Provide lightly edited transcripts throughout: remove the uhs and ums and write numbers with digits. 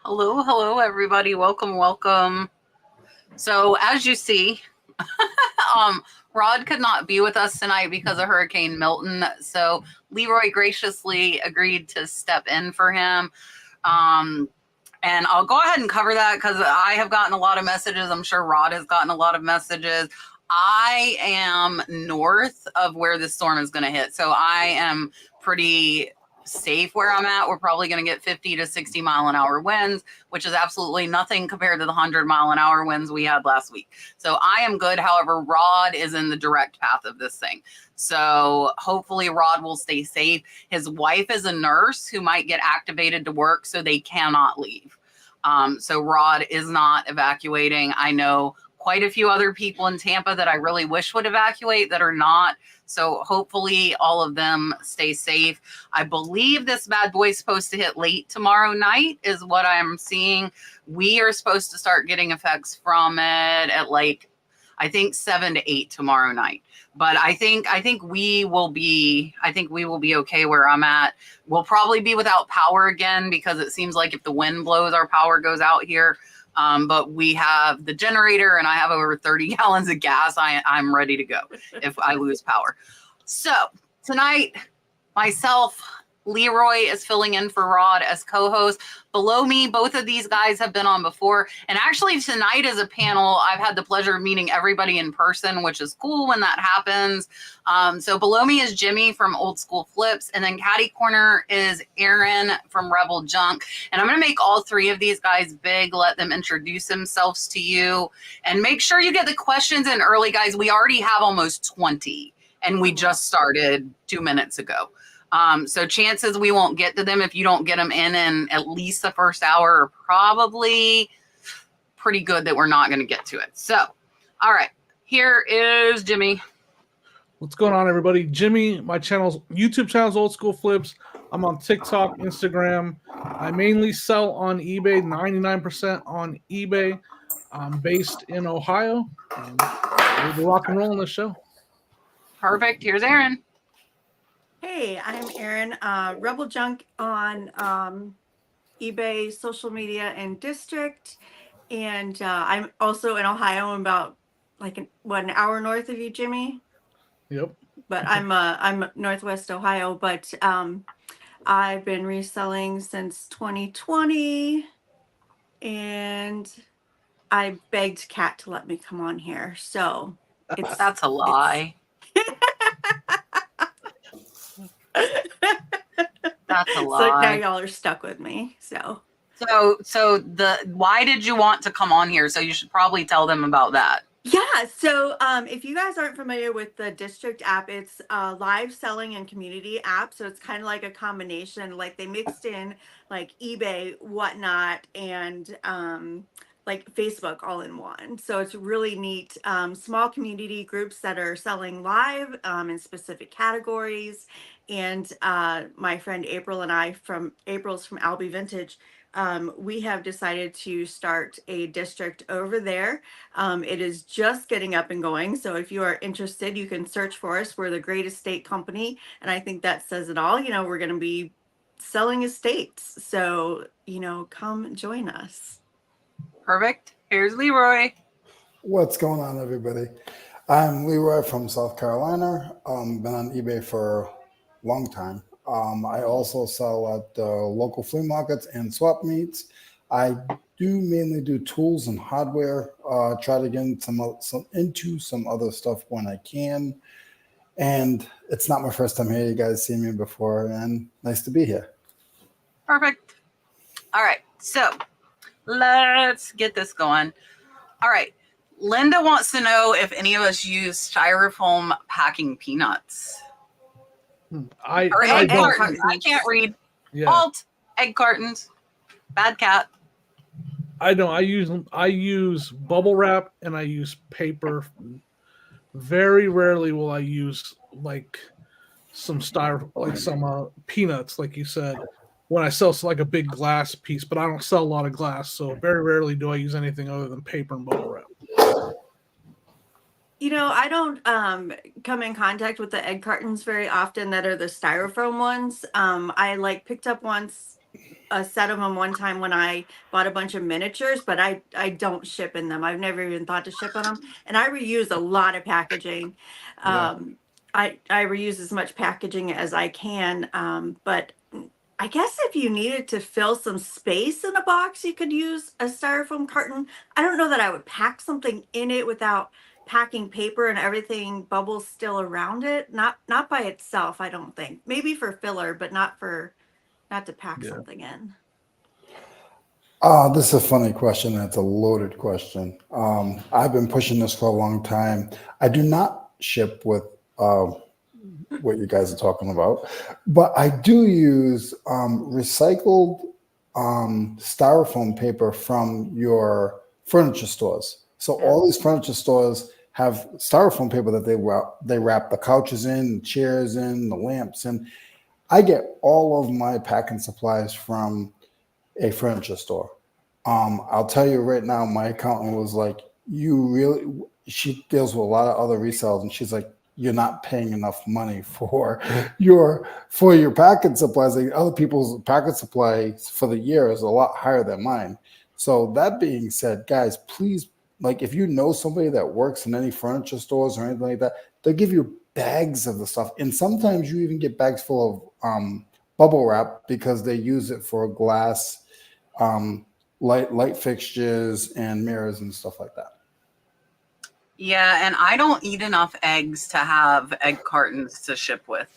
Hello, hello, everybody. Welcome, welcome. So, as you see, Rod could not be with us tonight because of Hurricane Milton. So, Leroy graciously agreed to step in for him. And I'll go ahead and cover that because I have gotten a lot of messages. I'm sure Rod has gotten a lot of messages. I am north of where the storm is going to hit. So, I am pretty safe where I'm at. We're probably going to get 50 to 60 mile an hour winds, which is absolutely nothing compared to the 100-mile-an-hour winds we had last week. So I am good. However, Rod is in the direct path of this thing. So hopefully Rod will stay safe. His wife is a nurse who might get activated to work, so they cannot leave. So Rod is not evacuating. I know quite a few other people in Tampa that I really wish would evacuate that are not. So hopefully all of them stay safe. I believe this bad boy is supposed to hit late tomorrow night is what I'm seeing. We are supposed to start getting effects from it at I think 7 to 8 tomorrow night. But I think we will be okay where I'm at. We'll probably be without power again because it seems like if the wind blows, our power goes out here. But we have the generator and I have over 30 gallons of gas. I'm ready to go if I lose power. So tonight, myself, Leroy is filling in for Rod as co-host. Below me, both of these guys have been on before. And actually tonight as a panel, I've had the pleasure of meeting everybody in person, which is cool when that happens. So below me is Jimmy from Old School Flips. And then catty corner is Erin from Rebel Junque. And I'm going to make all three of these guys big, let them introduce themselves to you. And make sure you get the questions in early, guys. We already have almost 20. And we just started 2 minutes ago. So chances we won't get to them if you don't get them in at least the first hour are probably pretty good that we're not going to get to it. So, all right, here is Jimmy. What's going on, everybody? Jimmy, my YouTube channel's Old School Flips. I'm on TikTok, Instagram. I mainly sell on eBay, 99% on eBay. I'm based in Ohio. We'll rock and roll on the show. Perfect. Here's Erin. Hey, I'm Erin, Rebel Junque on eBay, social media, and district. And I'm also in Ohio. I'm about an hour north of you, Jimmy? Yep. But I'm Northwest Ohio, but I've been reselling since 2020. And I begged Kat to let me come on here. So that's a lie. That's a lie. So now y'all are stuck with me. So why did you want to come on here? So you should probably tell them about that. Yeah. So if you guys aren't familiar with the District app, it's a live selling and community app. So it's kind of like a combination, like they mixed in like eBay, whatnot, and like Facebook all in one. So it's really neat. Small community groups that are selling live in specific categories. And my friend April and I April's from Albee Vintage, we have decided to start a district over there. It is just getting up and going. So if you are interested, you can search for us. We're the Great Estate Company. And I think that says it all. We're going to be selling estates. So, come join us. Perfect. Here's Leroy. What's going on, everybody? I'm Leroy from South Carolina. Been on eBay for a long time. I also sell at local flea markets and swap meets. I do mainly do tools and hardware. Try to get into some other stuff when I can. And it's not my first time here. You guys seen me before, and nice to be here. Perfect. All right, so let's get this going. All right, Linda wants to know if any of us use styrofoam packing peanuts. I cartons. I can't read. Yeah. Alt egg cartons. Bad cat. I don't. I use bubble wrap and I use paper. Very rarely will I use some peanuts, like you said, when I sell like a big glass piece. But I don't sell a lot of glass, so very rarely do I use anything other than paper and bubble wrap. I don't come in contact with the egg cartons very often that are the styrofoam ones. I picked up once a set of them one time when I bought a bunch of miniatures, but I don't ship in them. I've never even thought to ship in them, and I reuse a lot of packaging. Yeah. I reuse as much packaging as I can, but I guess if you needed to fill some space in a box, you could use a styrofoam carton. I don't know that I would pack something in it without packing paper and everything bubbles still around it. Not by itself, I don't think. Maybe for filler, but not to pack Yeah. something in. This is a funny question. It's a loaded question. I've been pushing this for a long time. I do not ship with what you guys are talking about, but I do use recycled styrofoam paper from your furniture stores. So all these furniture stores have styrofoam paper that they wrap the couches in, the chairs in, the lamps in. I get all of my packing supplies from a furniture store. I'll tell you right now, my accountant was like, she deals with a lot of other resellers, and she's like, you're not paying enough money for your packing supplies. Like other people's packing supplies for the year is a lot higher than mine. So that being said, guys, please, like if you know somebody that works in any furniture stores or anything like that, they'll give you bags of the stuff. And sometimes you even get bags full of bubble wrap because they use it for glass light fixtures and mirrors and stuff like that. Yeah, and I don't eat enough eggs to have egg cartons to ship with.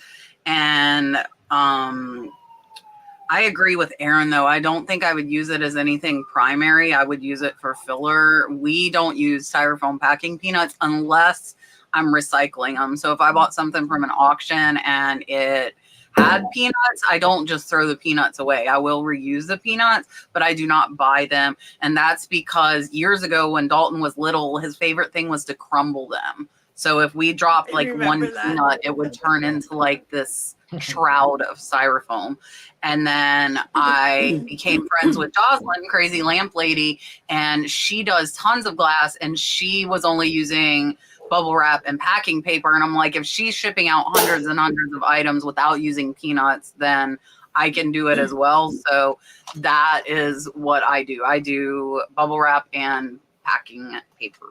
And I agree with Erin, though. I don't think I would use it as anything primary. I would use it for filler. We don't use styrofoam packing peanuts unless I'm recycling them. So if I bought something from an auction and it had peanuts, I don't just throw the peanuts away. I will reuse the peanuts, but I do not buy them. And that's because years ago when Dalton was little, his favorite thing was to crumble them. So if we dropped like one peanut, it would turn into like this shroud of styrofoam. And then I became friends with Jocelyn, crazy lamp lady, and she does tons of glass, and she was only using bubble wrap and packing paper. And I'm like, if she's shipping out hundreds and hundreds of items without using peanuts, then I can do it as well. So that is what I do. I do bubble wrap and packing paper.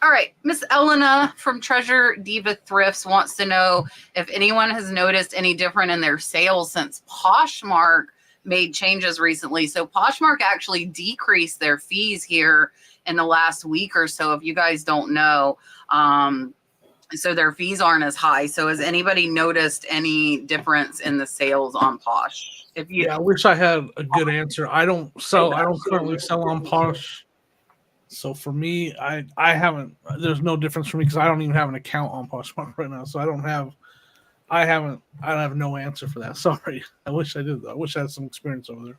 All right. Miss Elena from Treasure Diva Thrifts wants to know if anyone has noticed any different in their sales since Poshmark made changes recently. So Poshmark actually decreased their fees here in the last week or so, if you guys don't know. So their fees aren't as high. So has anybody noticed any difference in the sales on Posh? Yeah, I wish I had a good answer. I don't currently sell on Posh. So for me, I haven't, there's no difference for me because I don't even have an account on Poshmark right now. So I have no answer for that. Sorry. I wish I did. I wish I had some experience over there.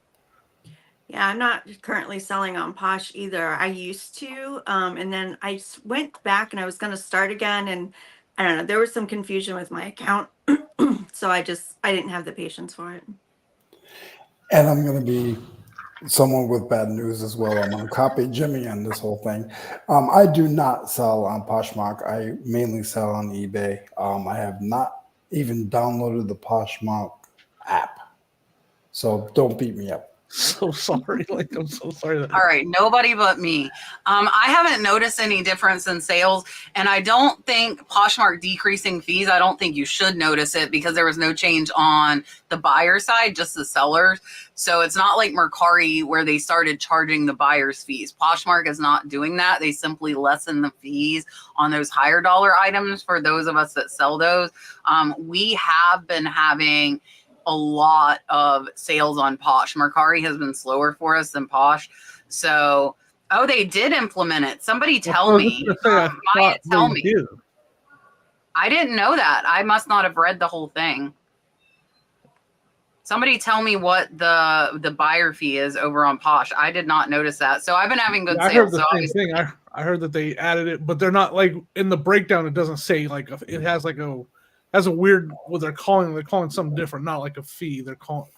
Yeah, I'm not currently selling on Posh either. I used to, and then I went back and I was going to start again, and I don't know, there was some confusion with my account, so I didn't have the patience for it. And I'm going to be someone with bad news as well. I'm going to copy Jimmy on this whole thing. I do not sell on Poshmark. I mainly sell on eBay. I have not even downloaded the Poshmark app, so don't beat me up. So sorry. Like, I'm so sorry. All right. Nobody but me. I haven't noticed any difference in sales, and I don't think Poshmark decreasing fees, I don't think you should notice it because there was no change on the buyer side, just the sellers. So it's not like Mercari where they started charging the buyer's fees. Poshmark is not doing that. They simply lessen the fees on those higher dollar items for those of us that sell those. We have been having a lot of sales on Posh. Mercari has been slower for us than Posh. So, they did implement it. Somebody tell me. Maya, tell me. I didn't know that. I must not have read the whole thing. Somebody tell me what the buyer fee is over on Posh. I did not notice that. So I've been having good sales. I heard the same thing. I heard that they added it, but they're not like in the breakdown. It doesn't say like it has like a weird what they're calling. They're calling something different, not like a fee. They're calling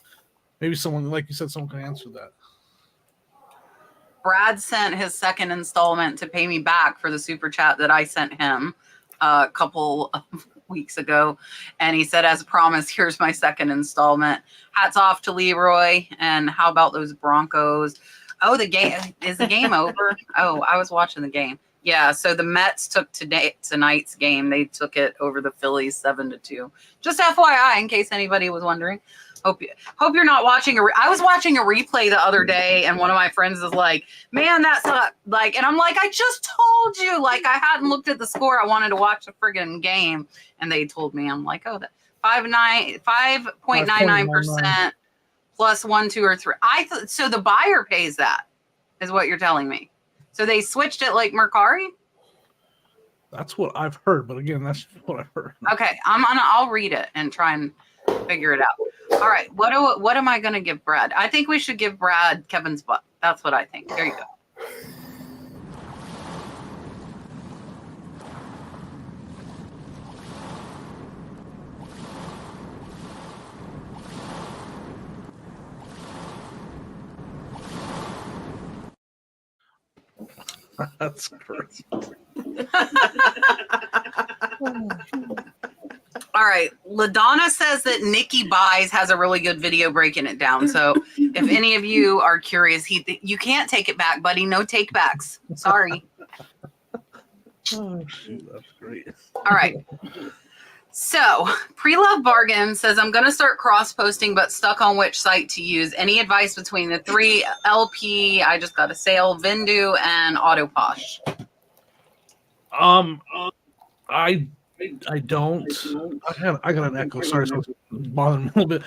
maybe someone, like you said, someone can answer that. Brad sent his second installment to pay me back for the super chat that I sent him a couple of weeks ago. And he said, as promised, here's my second installment. Hats off to Leroy. And how about those Broncos? Oh, the game is the game over? Oh, I was watching the game. Yeah, so the Mets took tonight's game. They took it over the Phillies 7-2. Just FYI, in case anybody was wondering. Hope you're not watching I was watching a replay the other day, and one of my friends was like, "Man, that's like," and I'm like, "I just told you, like, I hadn't looked at the score. I wanted to watch the friggin' game," and they told me, I'm like, "Oh, that 5.99% plus 1, 2, or 3." So the buyer pays that, is what you're telling me. So they switched it like Mercari? That's what I've heard, but again, that's what I've heard. Okay, I'll read it and try and figure it out. All right, what am I gonna give Brad? I think we should give Brad Kevin's butt. That's what I think. There you go. That's crazy. All right. LaDonna says that Nikki Buys has a really good video breaking it down. So if any of you are curious, you can't take it back, buddy. No take backs. Sorry. Oh, shoot, that's great. All right. So Pre-Love Bargain says, I'm going to start cross-posting, but stuck on which site to use. Any advice between the three? LP, I just got a sale, Vendu, and Autoposh. I don't. I got an echo. Sorry, so it's bothering me a little bit.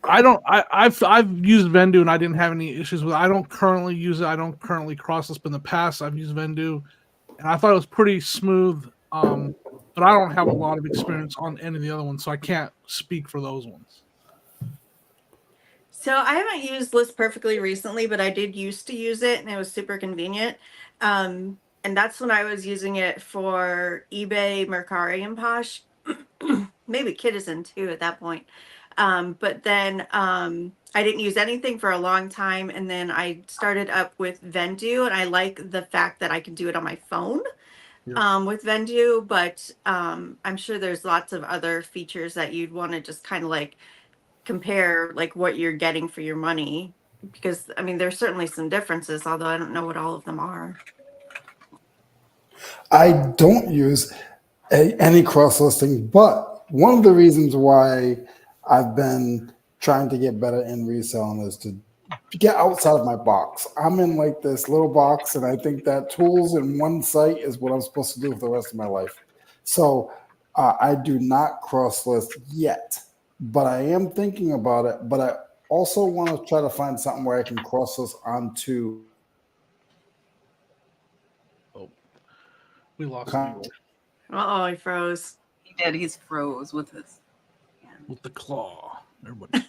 I've used Vendu and I didn't have any issues with it. I don't currently use it. I don't currently cross-list, but in the past I've used Vendu and I thought it was pretty smooth. But I don't have a lot of experience on any of the other ones, so I can't speak for those ones. So I haven't used List Perfectly recently, but I did used to use it, and it was super convenient. And that's when I was using it for eBay, Mercari, and Posh. Maybe Citizen too at that point. But then I didn't use anything for a long time, and then I started up with Vendu, and I like the fact that I can do it on my phone. With Vendu, but I'm sure there's lots of other features that you'd want to just kind of like compare like what you're getting for your money, because I mean there's certainly some differences, although I don't know what all of them are. I don't use any cross-listing, but one of the reasons why I've been trying to get better in reselling is to get outside of my box. I'm in like this little box, and I think that tools in one site is what I'm supposed to do for the rest of my life. So I do not cross-list yet, but I am thinking about it. But I also want to try to find something where I can cross-list onto. Oh, we lost him. Oh, he froze. He did. He's froze with his hand. With the claw. Everybody.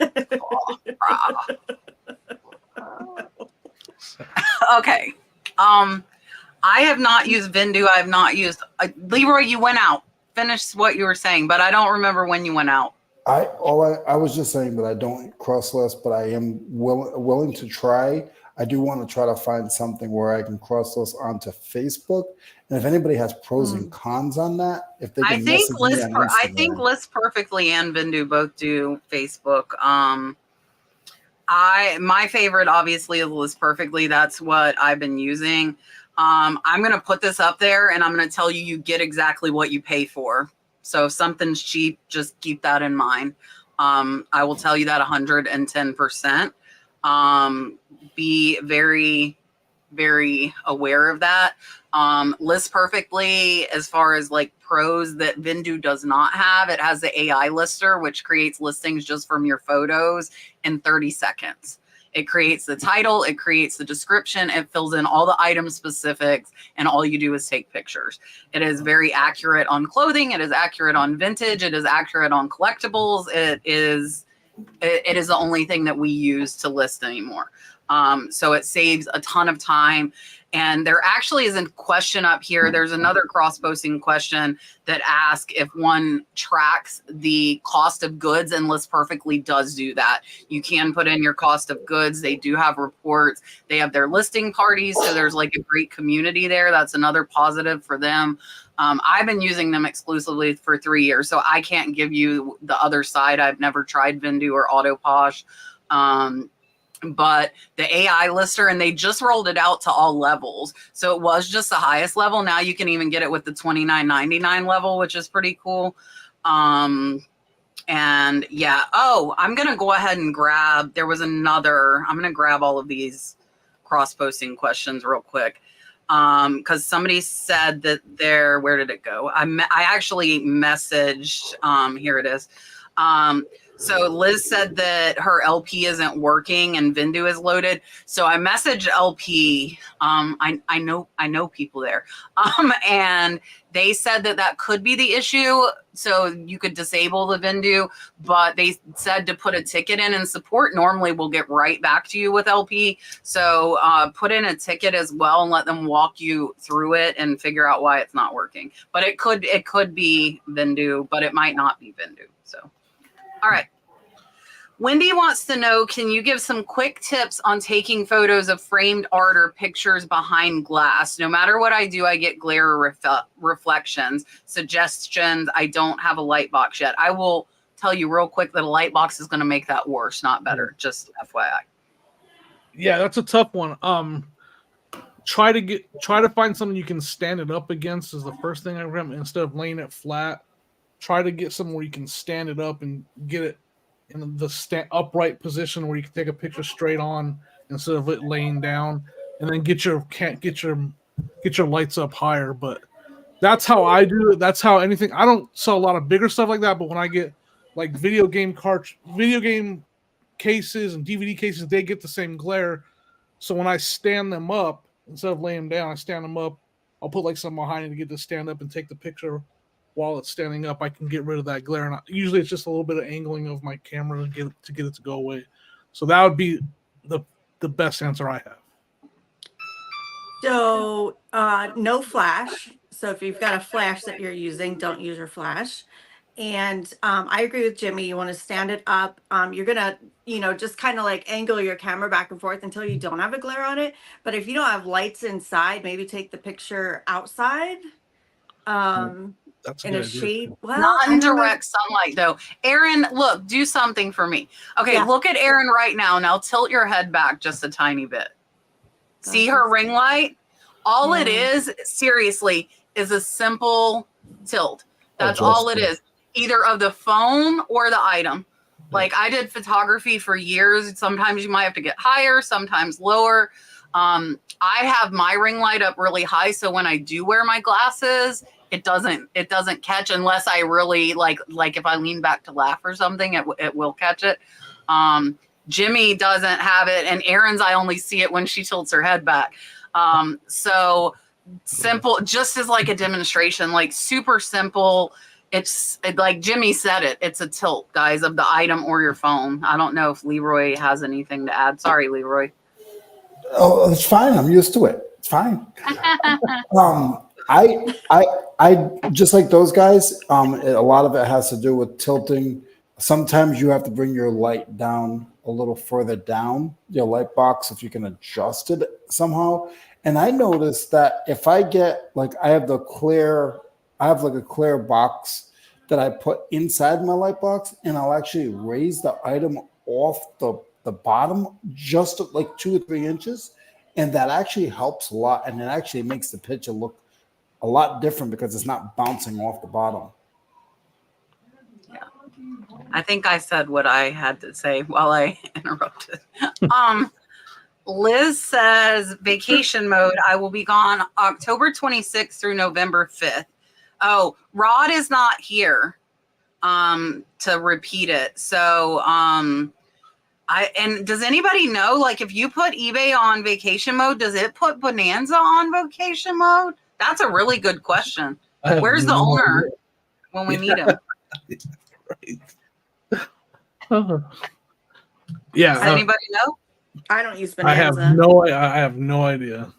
Okay. I have not used Vendu. I have not used Leroy. You went out. Finish what you were saying, but I don't remember when you went out. I was just saying that I don't cross-list, but I am willing to try. I do want to try to find something where I can cross-list onto Facebook. And if anybody has pros and cons on that, if they can I think List Perfectly and Vendu both do Facebook. My favorite obviously is List Perfectly. That's what I've been using. I'm going to put this up there and I'm going to tell you get exactly what you pay for. So if something's cheap, just keep that in mind. I will tell you that 110%. Be very, very aware of that. List Perfectly, as far as like pros that Vendu does not have, it has the AI lister, which creates listings just from your photos in 30 seconds. It creates the title, it creates the description, it fills in all the item specifics, and all you do is take pictures. It is very accurate on clothing, it is accurate on vintage, it is accurate on collectibles. It is the only thing that we use to list anymore. So it saves a ton of time. And there actually is a question up here. There's another cross-posting question that asks if one tracks the cost of goods, and List Perfectly does do that. You can put in your cost of goods. They do have reports. They have their listing parties. So there's like a great community there. That's another positive for them. I've been using them exclusively for 3 years, so I can't give you the other side. I've never tried Vindu or AutoPosh. But the AI lister, and they just rolled it out to all levels. So it was just the highest level. Now you can even get it with the $29.99 level, which is pretty cool. And yeah, oh, I'm going to go ahead and grab, I'm going to grab all of these cross-posting questions real quick. Because somebody said that where did it go? I actually messaged, here it is. So Liz said that her LP isn't working and Vindu is loaded. So I messaged LP. I know people there. And they said that could be the issue. So you could disable the Vindu, but they said to put a ticket in, and support normally will get right back to you with LP. So put in a ticket as well and let them walk you through it and figure out why it's not working. But it could be Vindu, but it might not be Vindu. So. All right. Wendy wants to know, can you give some quick tips on taking photos of framed art or pictures behind glass? No matter what I do, I get glare or reflections. Suggestions, I don't have a light box yet. I will tell you real quick that a light box is going to make that worse, not better. Just FYI. Yeah, that's a tough one. Try to find something you can stand it up against is the first thing I recommend, instead of laying it flat. Try to get somewhere you can stand it up and get it in the upright position where you can take a picture straight on instead of it laying down, and then get your lights up higher. But that's how I do it. That's how anything. I don't sell a lot of bigger stuff like that, but when I get like video game cases and DVD cases, they get the same glare. So when I stand them up instead of laying them down, I stand them up. I'll put like something behind it to get to stand up and take the picture. While it's standing up, I can get rid of that glare. And usually it's just a little bit of angling of my camera to get it to go away. So that would be the best answer I have. So no flash. So if you've got a flash that you're using, don't use your flash. And I agree with Jimmy. You want to stand it up. You're going to, just kind of like angle your camera back and forth until you don't have a glare on it. But if you don't have lights inside, maybe take the picture outside. That's in a shade. Well, not in direct sunlight though. Erin, look, do something for me. Okay, yeah. Look at Erin right now. Now tilt your head back just a tiny bit. See her ring light? All it is, seriously, is a simple tilt. That's all it is. Either of the phone or the item. Like I did photography for years. Sometimes you might have to get higher, sometimes lower. I have my ring light up really high, so when I do wear my glasses, it doesn't catch unless I really like if I lean back to laugh or something, it will catch it. Jimmy doesn't have it, and Erin's, I only see it when she tilts her head back. So simple, just as like a demonstration, like super simple. It's like Jimmy said it's a tilt, guys, of the item or your phone. I don't know if Leroy has anything to add. Sorry, Leroy. Oh, it's fine. I'm used to it. It's fine. I just like those guys. A lot of it has to do with tilting. Sometimes you have to bring your light down a little further down, your light box, if you can adjust it somehow. And I noticed that if I get I have a clear box that I put inside my light box, and I'll actually raise the item off the bottom just like 2 or 3 inches. And that actually helps a lot. And it actually makes the picture look a lot different because it's not bouncing off the bottom. Yeah. I think I said what I had to say while I interrupted. Liz says vacation mode. I will be gone October 26th through November 5th. Oh, Rod is not here to repeat it. So and does anybody know, if you put eBay on vacation mode, does it put Bonanza on vacation mode? That's a really good question. Where's the owner when we need him? Right. Yeah. Does anybody know? I don't use Bonanza. I have no idea.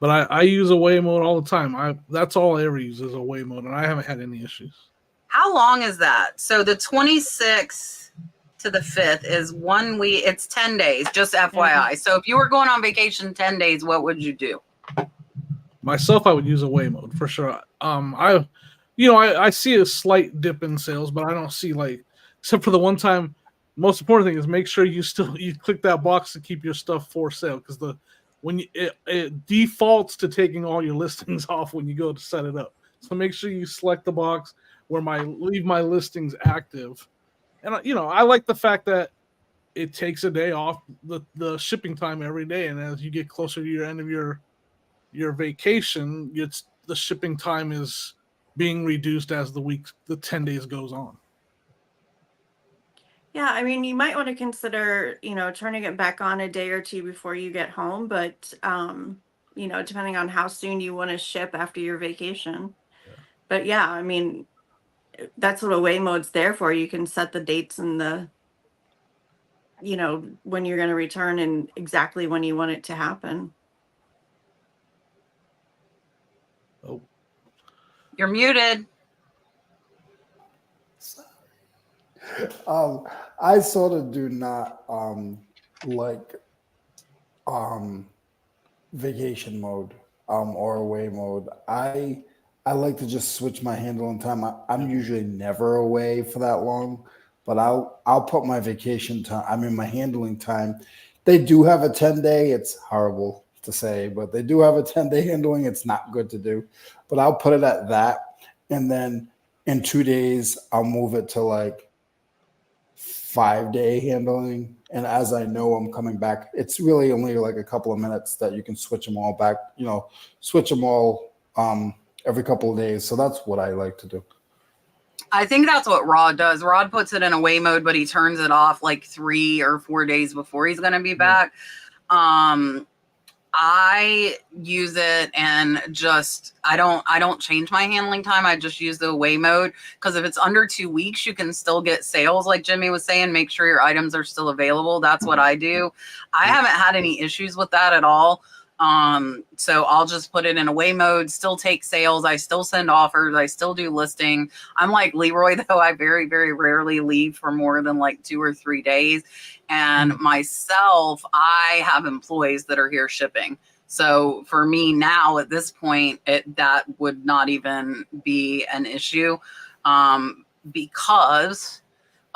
But I use away mode all the time. That's all I ever use is away mode, and I haven't had any issues. How long is that? So the 26th to the 5th is 1 week. It's 10 days, just FYI. So if you were going on vacation 10 days, what would you do? myself, I would use away mode for sure. I see a slight dip in sales, but I don't see except for the one time. Most important thing is make sure you click that box to keep your stuff for sale, because it defaults to taking all your listings off when you go to set it up. So make sure you select the box where leave my listings active. And I like the fact that it takes a day off the shipping time every day, and as you get closer to your end of your vacation, the shipping time is being reduced as the 10 days goes on. Yeah, I mean, you might want to consider, turning it back on a day or two before you get home, but depending on how soon you want to ship after your vacation. Yeah. But yeah, I mean, that's what away mode's there for. You can set the dates and when you're going to return and exactly when you want it to happen. Oh, You're muted. I sort of do not like vacation mode or away mode. I like to just switch my handling time. I'm usually never away for that long, but I'll put my vacation time. I mean, my handling time. They do have a 10-day. It's horrible to say, but they do have a 10-day handling. It's not good to do, but I'll put it at that, and then in 2 days I'll move it to 5-day handling. And as I know I'm coming back, it's really only a couple of minutes that you can switch them all back, switch them all every couple of days. So that's what I like to do. I think that's what Rod does. Rod puts it in away mode, but he turns it off 3 or 4 days before he's going to be back. I use it and I don't change my handling time. I just use the away mode, because if it's under 2 weeks, you can still get sales. Like Jimmy was saying, make sure your items are still available. That's what I do. I haven't had any issues with that at all. So I'll just put it in away mode, still take sales. I still send offers. I still do listing. I'm like Leroy, though. I very, very rarely leave for more than 2 or 3 days. And myself, I have employees that are here shipping. So for me now at this point, that would not even be an issue, because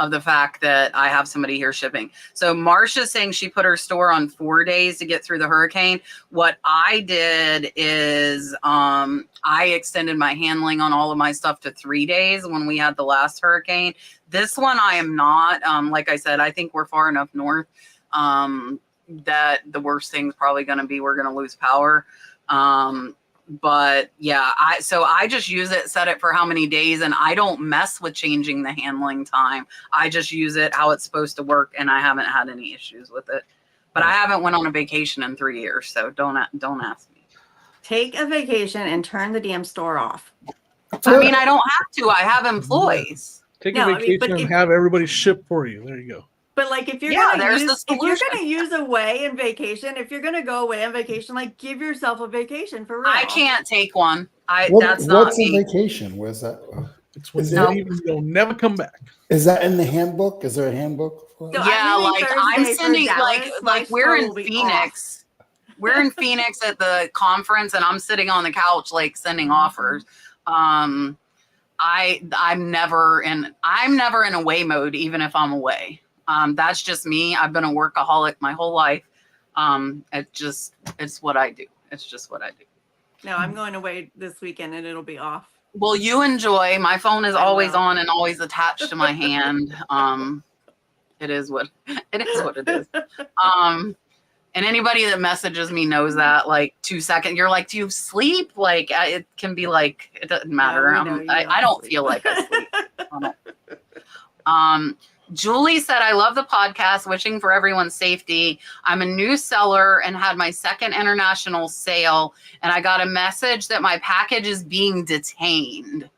of the fact that I have somebody here shipping. So Marsha's saying she put her store on 4 days to get through the hurricane. What I did is I extended my handling on all of my stuff to 3 days when we had the last hurricane. This one I am not. Like I said, I think we're far enough north that the worst thing's probably going to be we're going to lose power. But yeah, I just use it, set it for how many days, and I don't mess with changing the handling time. I just use it how it's supposed to work, and I haven't had any issues with it. But I haven't went on a vacation in 3 years, so don't ask me. Take a vacation and turn the damn store off. I mean, I don't have to. I have employees. Take a vacation and have everybody ship for you. There you go. But if you're gonna use away in vacation, if you're gonna go away on vacation, give yourself a vacation for real. I can't take one. What's a vacation? Where's that? It's when you'll never come back. Is that in the handbook? Is there a handbook? So yeah, I'm sending Dallas, we're in Phoenix. We're in Phoenix at the conference, and I'm sitting on the couch sending offers. I'm never in away mode, even if I'm away. That's just me. I've been a workaholic my whole life. It's what I do. It's just what I do. No, I'm going away this weekend and it'll be off. Well, you enjoy. My phone is always on and always attached to my hand. It is what it is. And anybody that messages me knows that 2 seconds, you're like, do you sleep? It can be it doesn't matter. I don't feel like I sleep. Julie said, I love the podcast, wishing for everyone's safety. I'm a new seller and had my second international sale, and I got a message that my package is being detained.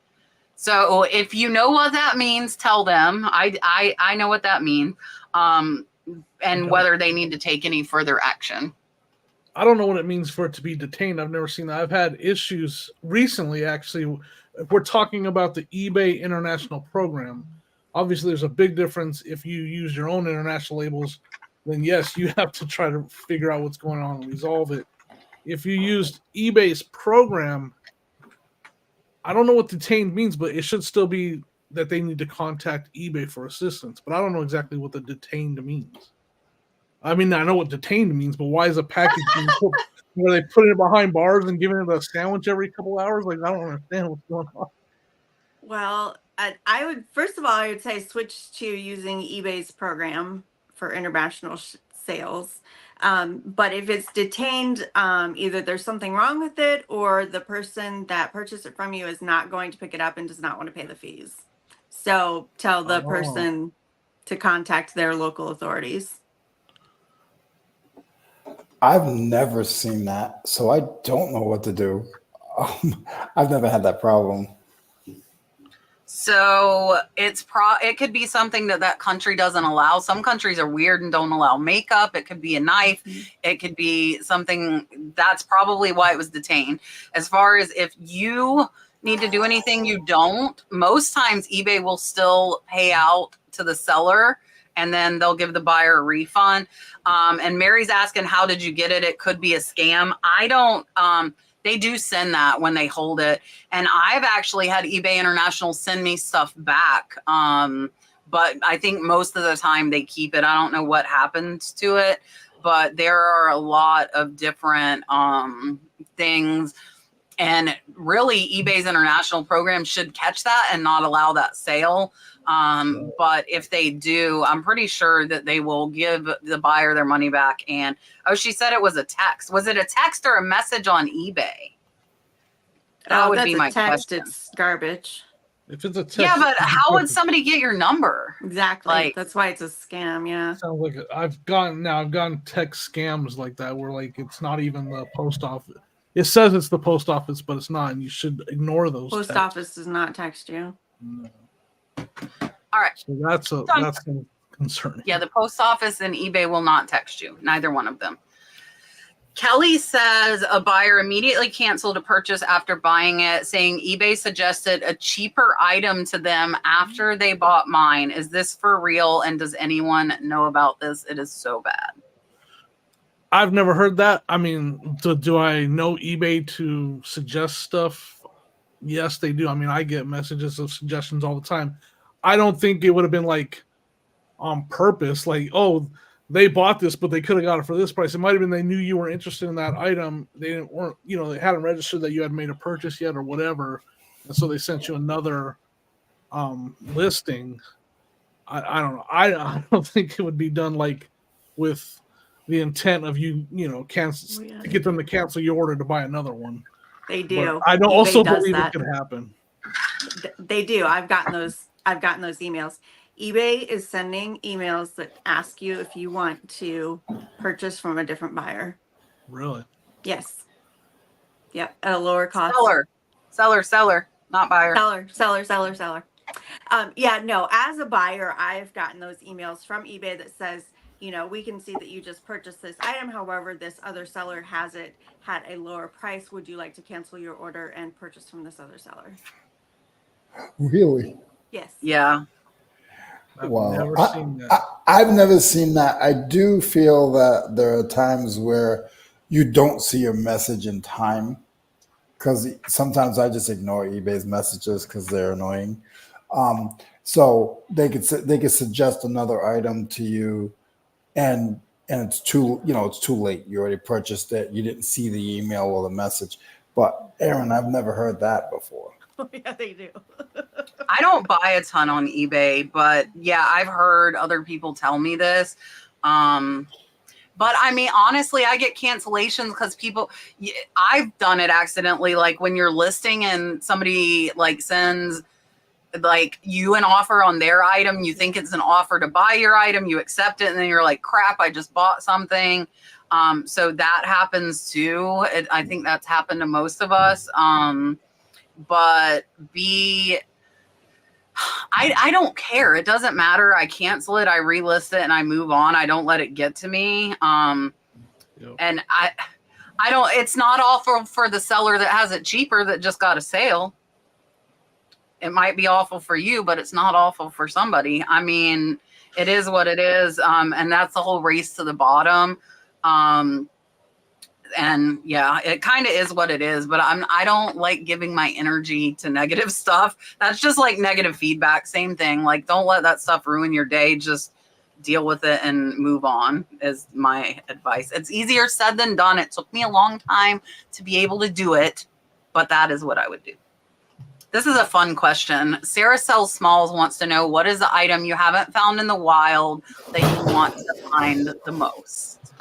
So if you know what that means, tell them. I know what that means, and whether they need to take any further action. I don't know what it means for it to be detained. I've never seen that. I've had issues recently, actually. If we're talking about the eBay international program, obviously, there's a big difference. If you use your own international labels, then yes, you have to try to figure out what's going on and resolve it. if you used eBay's program, I don't know what detained means, but it should still be that they need to contact eBay for assistance. But I don't know exactly what the detained means. I mean, I know what detained means, but why is a package being put, where they put it behind bars and giving it a sandwich every couple hours? Like, I don't understand what's going on. Well, I would, first of all, I would say switch to using eBay's program for international sales. But if it's detained, either there's something wrong with it or the person that purchased it from you is not going to pick it up and does not want to pay the fees. So tell the person to contact their local authorities. I've never seen that, so I don't know what to do. I've never had that problem. So it could be something that country doesn't allow. Some countries are weird and don't allow makeup. It could be a knife. It could be something. That's probably why it was detained. As far as if you need to do anything, you don't. Most times eBay will still pay out to the seller and then they'll give the buyer a refund. And Mary's asking, how did you get it? It could be a scam. I don't, they do send that when they hold it. And I've actually had eBay International send me stuff back. But I think most of the time they keep it. I don't know what happens to it, but there are a lot of different things. And really, eBay's international program should catch that and not allow that sale. But if they do, I'm pretty sure that they will give the buyer their money back. And she said it was a text. Was it a text or a message on eBay? That would be my question. It's garbage. If it's a text, yeah, but how would somebody get your number? Exactly. Like, that's why it's a scam. Yeah. Sounds like I've gotten text scams like that where like it's not even the post office. It says it's the post office, but it's not, and you should ignore those. Post office does not text you. No. All right. So that's concerning. Yeah, the post office and eBay will not text you. Neither one of them. Kelly says a buyer immediately canceled a purchase after buying it, saying eBay suggested a cheaper item to them after they bought mine. Is this for real? And does anyone know about this? It is so bad. I've never heard that. I mean, do I know eBay to suggest stuff? Yes, they do. I mean, I get messages of suggestions all the time. I don't think it would have been like on purpose, like, oh, they bought this, but they could have got it for this price. It might have been they knew you were interested in that item. They they hadn't registered that you had made a purchase yet or whatever. And so they sent you another listing. I don't know. I don't think it would be done like with the intent of cancel to get them to cancel your order to buy another one. They do. But I don't also believe it could happen. They do. I've gotten those emails. eBay is sending emails that ask you if you want to purchase from a different buyer. Really? Yes. Yep. At a lower cost. Seller, not buyer. Seller. Yeah, no, as a buyer, I've gotten those emails from eBay that says, we can see that you just purchased this item. However, this other seller has it at a lower price. Would you like to cancel your order and purchase from this other seller? Really? Yes. Yeah. Wow. I've never seen that. I do feel that there are times where you don't see a message in time, because sometimes I just ignore eBay's messages because they're annoying. So they could suggest another item to you, and it's too late. You already purchased it. You didn't see the email or the message. But Erin, I've never heard that before. Oh, yeah, they do. I don't buy a ton on eBay, but yeah, I've heard other people tell me this. But I mean, honestly, I get cancellations because I've done it accidentally. Like when you're listing and somebody like sends like you an offer on their item, you think it's an offer to buy your item, you accept it, and then you're like, crap, I just bought something. So that happens too. I think that's happened to most of us. But I don't care. It doesn't matter. I cancel it, I relist it, and I move on. I don't let it get to me. And I don't, it's not awful for the seller that has it cheaper that just got a sale. It might be awful for you, but it's not awful for somebody. I mean, it is what it is. And that's the whole race to the bottom. And yeah, it kind of is what it is, but I don't like giving my energy to negative stuff. That's just like negative feedback. Same thing. Like, don't let that stuff ruin your day. Just deal with it and move on is my advice. It's easier said than done. It took me a long time to be able to do it, but that is what I would do. This is a fun question. Sarah Sells Smalls wants to know, what is the item you haven't found in the wild that you want to find the most?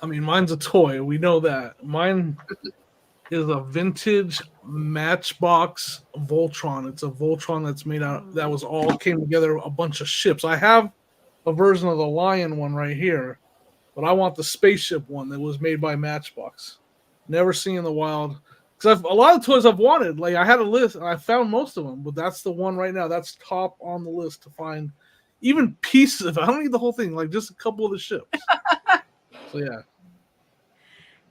I mean, mine's a toy. We know that. Mine is a vintage Matchbox Voltron. It's a Voltron that's made out, that was all came together, a bunch of ships. I have a version of the Lion one right here, but I want the spaceship one that was made by Matchbox. Never seen in the wild. Because a lot of toys I've wanted. Like, I had a list and I found most of them, but that's the one right now. That's top on the list to find. Even pieces of it. I don't need the whole thing, like just a couple of the ships. So yeah.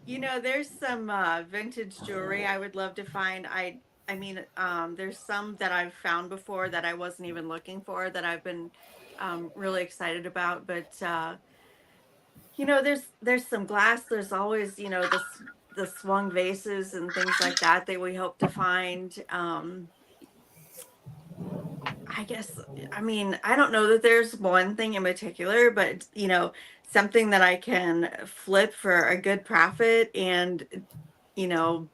You know, there's some vintage jewelry I would love to find. I mean, there's some that I've found before that I wasn't even looking for that I've been really excited about. But you know, there's some glass. There's always, you know, the swung vases and things like that that we hope to find. I guess, I mean, I don't know that there's one thing in particular, but you know, something that I can flip for a good profit and, you know,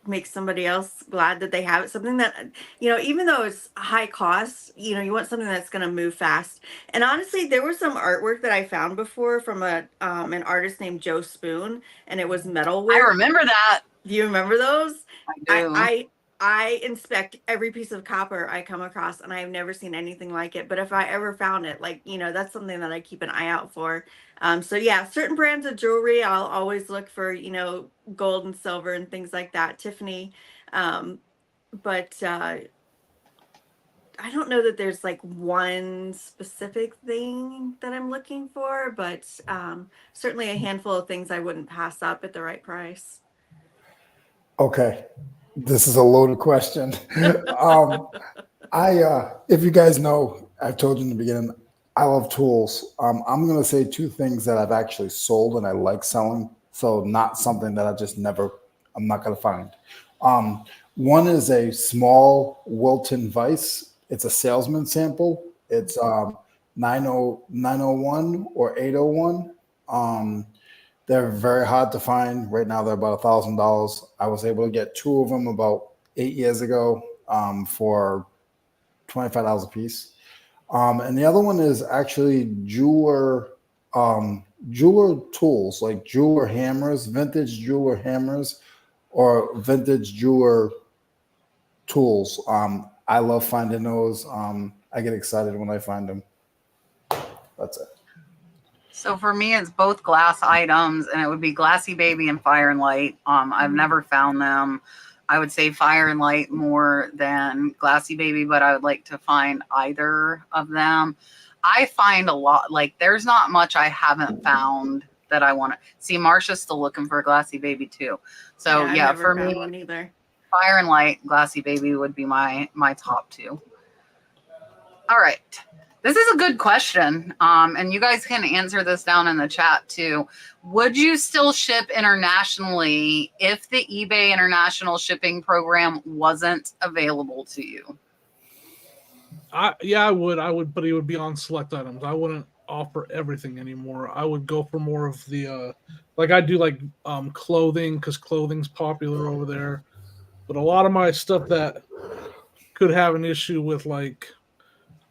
make somebody else glad that they have it. Something that, you know, even though it's high cost, you know, you want something that's going to move fast. And honestly, there was some artwork that I found before from an artist named Joe Spoon, and it was metalwork. I remember that. Do you remember those? I do. I inspect every piece of copper I come across, and I have never seen anything like it. But if I ever found it, like, you know, that's something that I keep an eye out for. So yeah, certain brands of jewelry, I'll always look for, you know, gold and silver and things like that. Tiffany. But I don't know that there's like one specific thing that I'm looking for, but certainly a handful of things I wouldn't pass up at the right price. Okay, this is a loaded question. If you guys know, I've told you in the beginning, I love tools. I'm going to say two things that I've actually sold and I like selling. So not something that I'm not going to find. One is a small Wilton vise. It's a salesman sample. It's 901 or 801. They're very hard to find. Right now, they're about $1,000. I was able to get two of them about 8 years ago for $25 a piece. And the other one is actually jeweler tools, like jeweler hammers, vintage jeweler hammers, or vintage jeweler tools. I love finding those. I get excited when I find them. That's it. So for me, it's both glass items, and it would be Glassy Baby and Fire and Light. I've never found them. I would say Fire and Light more than Glassy Baby, but I would like to find either of them. I find a lot, like there's not much I haven't found that I want to see. Marsha's still looking for a Glassy Baby too. So yeah, for me, one either. Fire and Light, Glassy Baby would be my top two. All right. This is a good question. And you guys can answer this down in the chat too. Would you still ship internationally if the eBay international shipping program wasn't available to you? Yeah, I would, but it would be on select items. I wouldn't offer everything anymore. I would go for more of the, like I do like clothing, because clothing's popular over there. But a lot of my stuff that could have an issue with, like,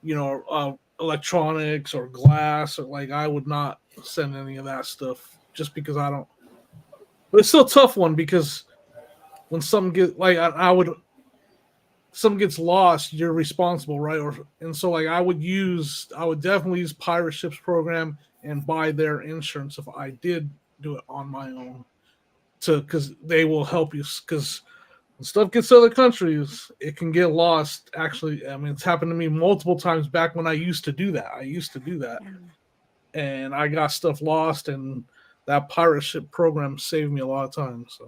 you know, electronics or glass, or like, I would not send any of that stuff just because I don't. But it's still a tough one, because when something something gets lost, you're responsible, right? And so like I would definitely use Pirate Ships program and buy their insurance if I did do it on my own, because they will help you, because when stuff gets to other countries, it can get lost. Actually, I mean, it's happened to me multiple times back when I used to do that. And I got stuff lost, and that pirate ship program saved me a lot of times.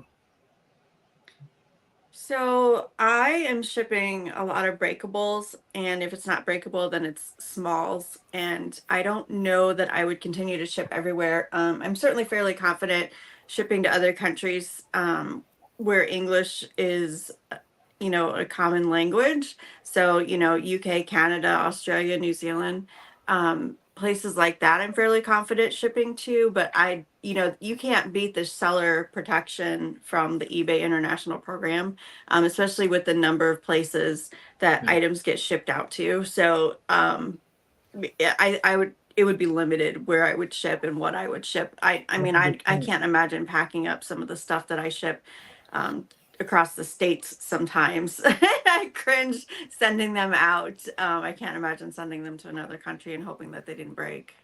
So I am shipping a lot of breakables, and if it's not breakable, then it's smalls. And I don't know that I would continue to ship everywhere. I'm certainly fairly confident shipping to other countries where English is, a common language. So, UK, Canada, Australia, New Zealand, places like that, I'm fairly confident shipping to. But you can't beat the seller protection from the eBay International Program, especially with the number of places that items get shipped out to. So, it would be limited where I would ship and what I would ship. I mean, I can't imagine packing up some of the stuff that I ship across the states sometimes. I cringe sending them out. I can't imagine sending them to another country and hoping that they didn't break.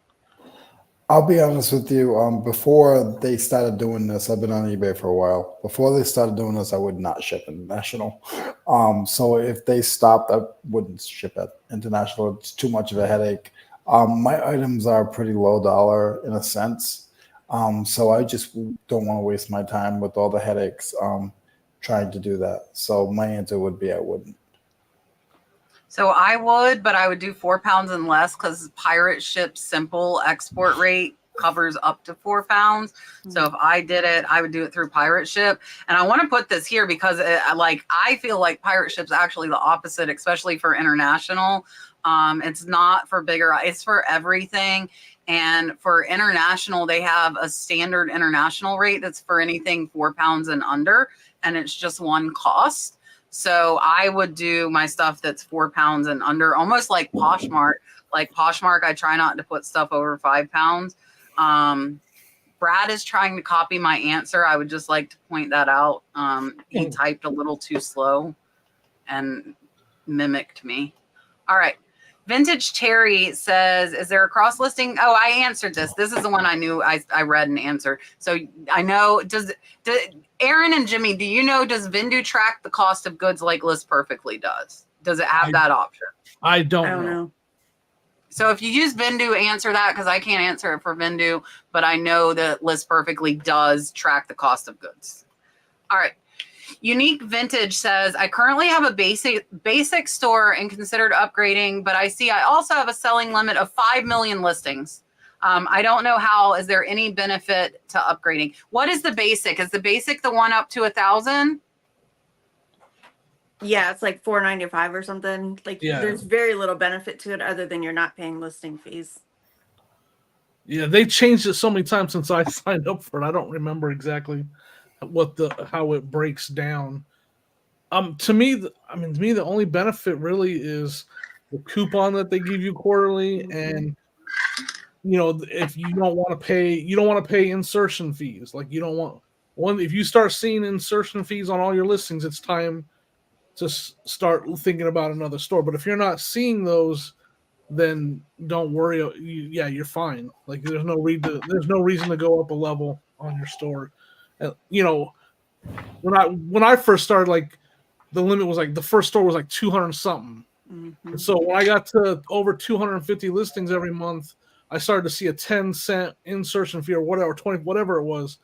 I'll be honest with you. Before they started doing this, I've been on eBay for a while. Before they started doing this, I would not ship international. So if they stopped, I wouldn't ship it international. It's too much of a headache. My items are pretty low dollar in a sense. So I just don't want to waste my time with all the headaches trying to do that. So my answer would be I wouldn't. So I would, but I would do 4 pounds and less because Pirate Ship's simple export rate covers up to 4 pounds. So if I did it, I would do it through Pirate Ship. And I want to put this here because I feel like Pirate Ship's actually the opposite, especially for international. It's not for bigger, it's for everything. And for international, they have a standard international rate that's for anything 4 pounds and under, and it's just one cost. So I would do my stuff that's 4 pounds and under, almost like Poshmark. Like Poshmark, I try not to put stuff over 5 pounds. Brad is trying to copy my answer. I would just like to point that out. He typed a little too slow and mimicked me. All right. Vintage Cherry says, is there a cross listing? Oh, I answered this. This is the one I knew I read and answered. So I know, does Erin and Jimmy, do you know, does Vindu track the cost of goods like List Perfectly does? Does it have that option? I don't know. So if you use Vindu, answer that because I can't answer it for Vindu, but I know that List Perfectly does track the cost of goods. All right. Unique Vintage says, I currently have a basic store and considered upgrading, but I see I also have a selling limit of 5 million listings. I don't know how. Is there any benefit to upgrading? What is the basic? Is the basic the one up to 1,000? Yeah, it's like $4.95 or something. There's very little benefit to it other than you're not paying listing fees. Yeah, they changed it so many times since I signed up for it. I don't remember exactly how it breaks down. To me, the only benefit really is the coupon that they give you quarterly, and if you don't want to pay insertion fees. Like if you start seeing insertion fees on all your listings, it's time to start thinking about another store. But if you're not seeing those, then don't worry. You're fine. Like there's no reason to go up a level on your store. When I first started, like the limit was like the first store was like 200 something. And so when I got to over 250 listings every month, I started to see a 10-cent insertion fee or whatever, 20, whatever it was.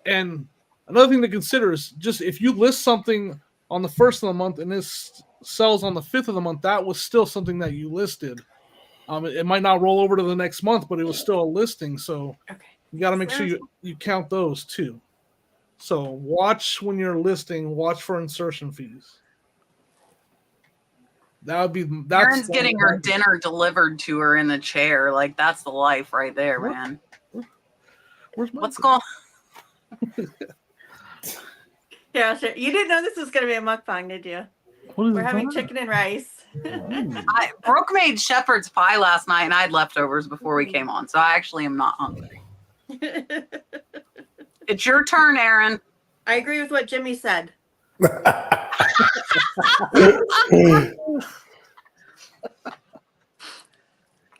And another thing to consider is just if you list something on the 1st of the month and this sells on the 5th of the month, that was still something that you listed. It might not roll over to the next month, but it was still a listing. So you got to make sure you count those too. So watch when you're listing, watch for insertion fees. Erin's getting her dinner delivered to her in the chair. Like that's the life right there, man. What's going on? Yeah, sure. You didn't know this was going to be a mukbang, did you? We're having chicken and rice. Brooke made shepherd's pie last night, and I had leftovers before we came on, so I actually am not hungry. It's your turn, Erin. I agree with what Jimmy said.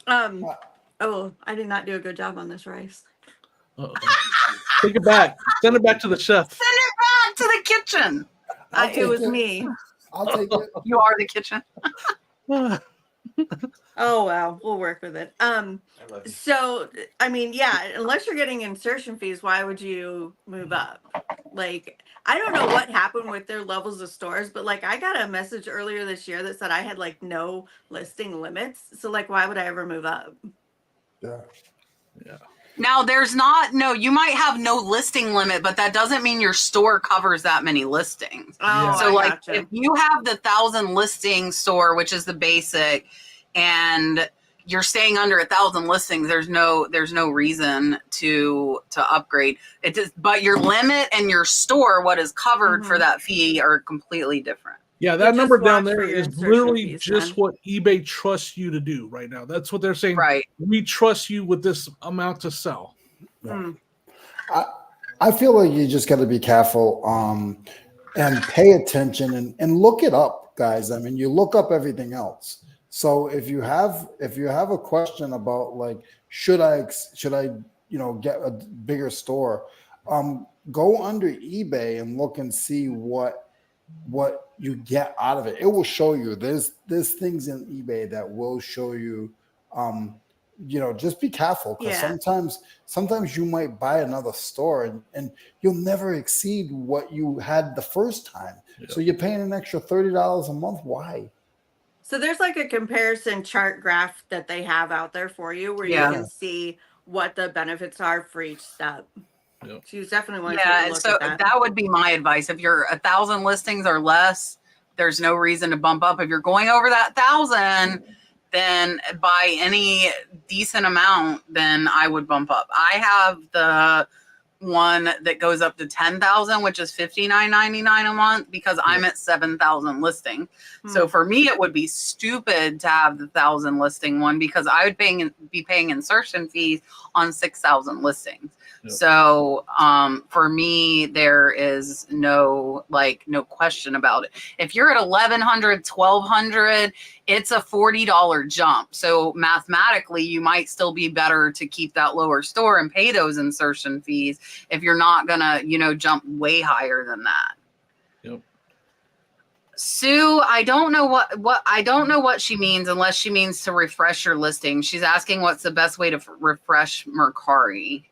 I did not do a good job on this rice. Take it back. Send it back to the chef. Send it back to the kitchen. It was me. I'll take it. You are the kitchen. Oh, wow. We'll work with it. So, unless you're getting insertion fees, why would you move up? Like, I don't know what happened with their levels of stores, but like I got a message earlier this year that said I had like no listing limits. So like, why would I ever move up? Yeah. Now there's not, no, you might have no listing limit, but that doesn't mean your store covers that many listings. Oh, So I like gotcha. if you have the 1,000 listing store, which is the basic, and you're staying under 1,000 listings, there's no reason to upgrade. It just, but your limit and your store, what is covered for that fee, are completely different. Yeah, that just number down watch for there your is insertion literally fees just then. what eBay trusts you to do right now. That's what they're saying. Right. We trust you with this amount to sell. I feel like you just got to be careful and pay attention and look it up, guys. I mean, you look up everything else. So if you have a question about like should I get a bigger store, go under eBay and look and see what you get out of it. It will show you. There's things in eBay that will show you. Just be careful because sometimes you might buy another store and you'll never exceed what you had the first time. Yeah. So you're paying an extra $30 a month. Why? So there's like a comparison chart graph that they have out there for you where you can see what the benefits are for each step. Yep. So you definitely want to take a look at that. That would be my advice. If you're 1,000 listings or less, there's no reason to bump up. If you're going over that 1,000, then by any decent amount, then I would bump up. I have the one that goes up to 10,000, which is $59.99 a month because I'm at 7,000 listings. So for me, it would be stupid to have the 1,000 listing one because I would be paying insertion fees on 6,000 listings. Yep. So for me, there is no question about it. If you're at 1,100, 1,200, it's a $40 jump. So mathematically, you might still be better to keep that lower store and pay those insertion fees if you're not gonna, jump way higher than that. Yep. Sue, I don't know what she means unless she means to refresh your listing. She's asking what's the best way to refresh Mercari.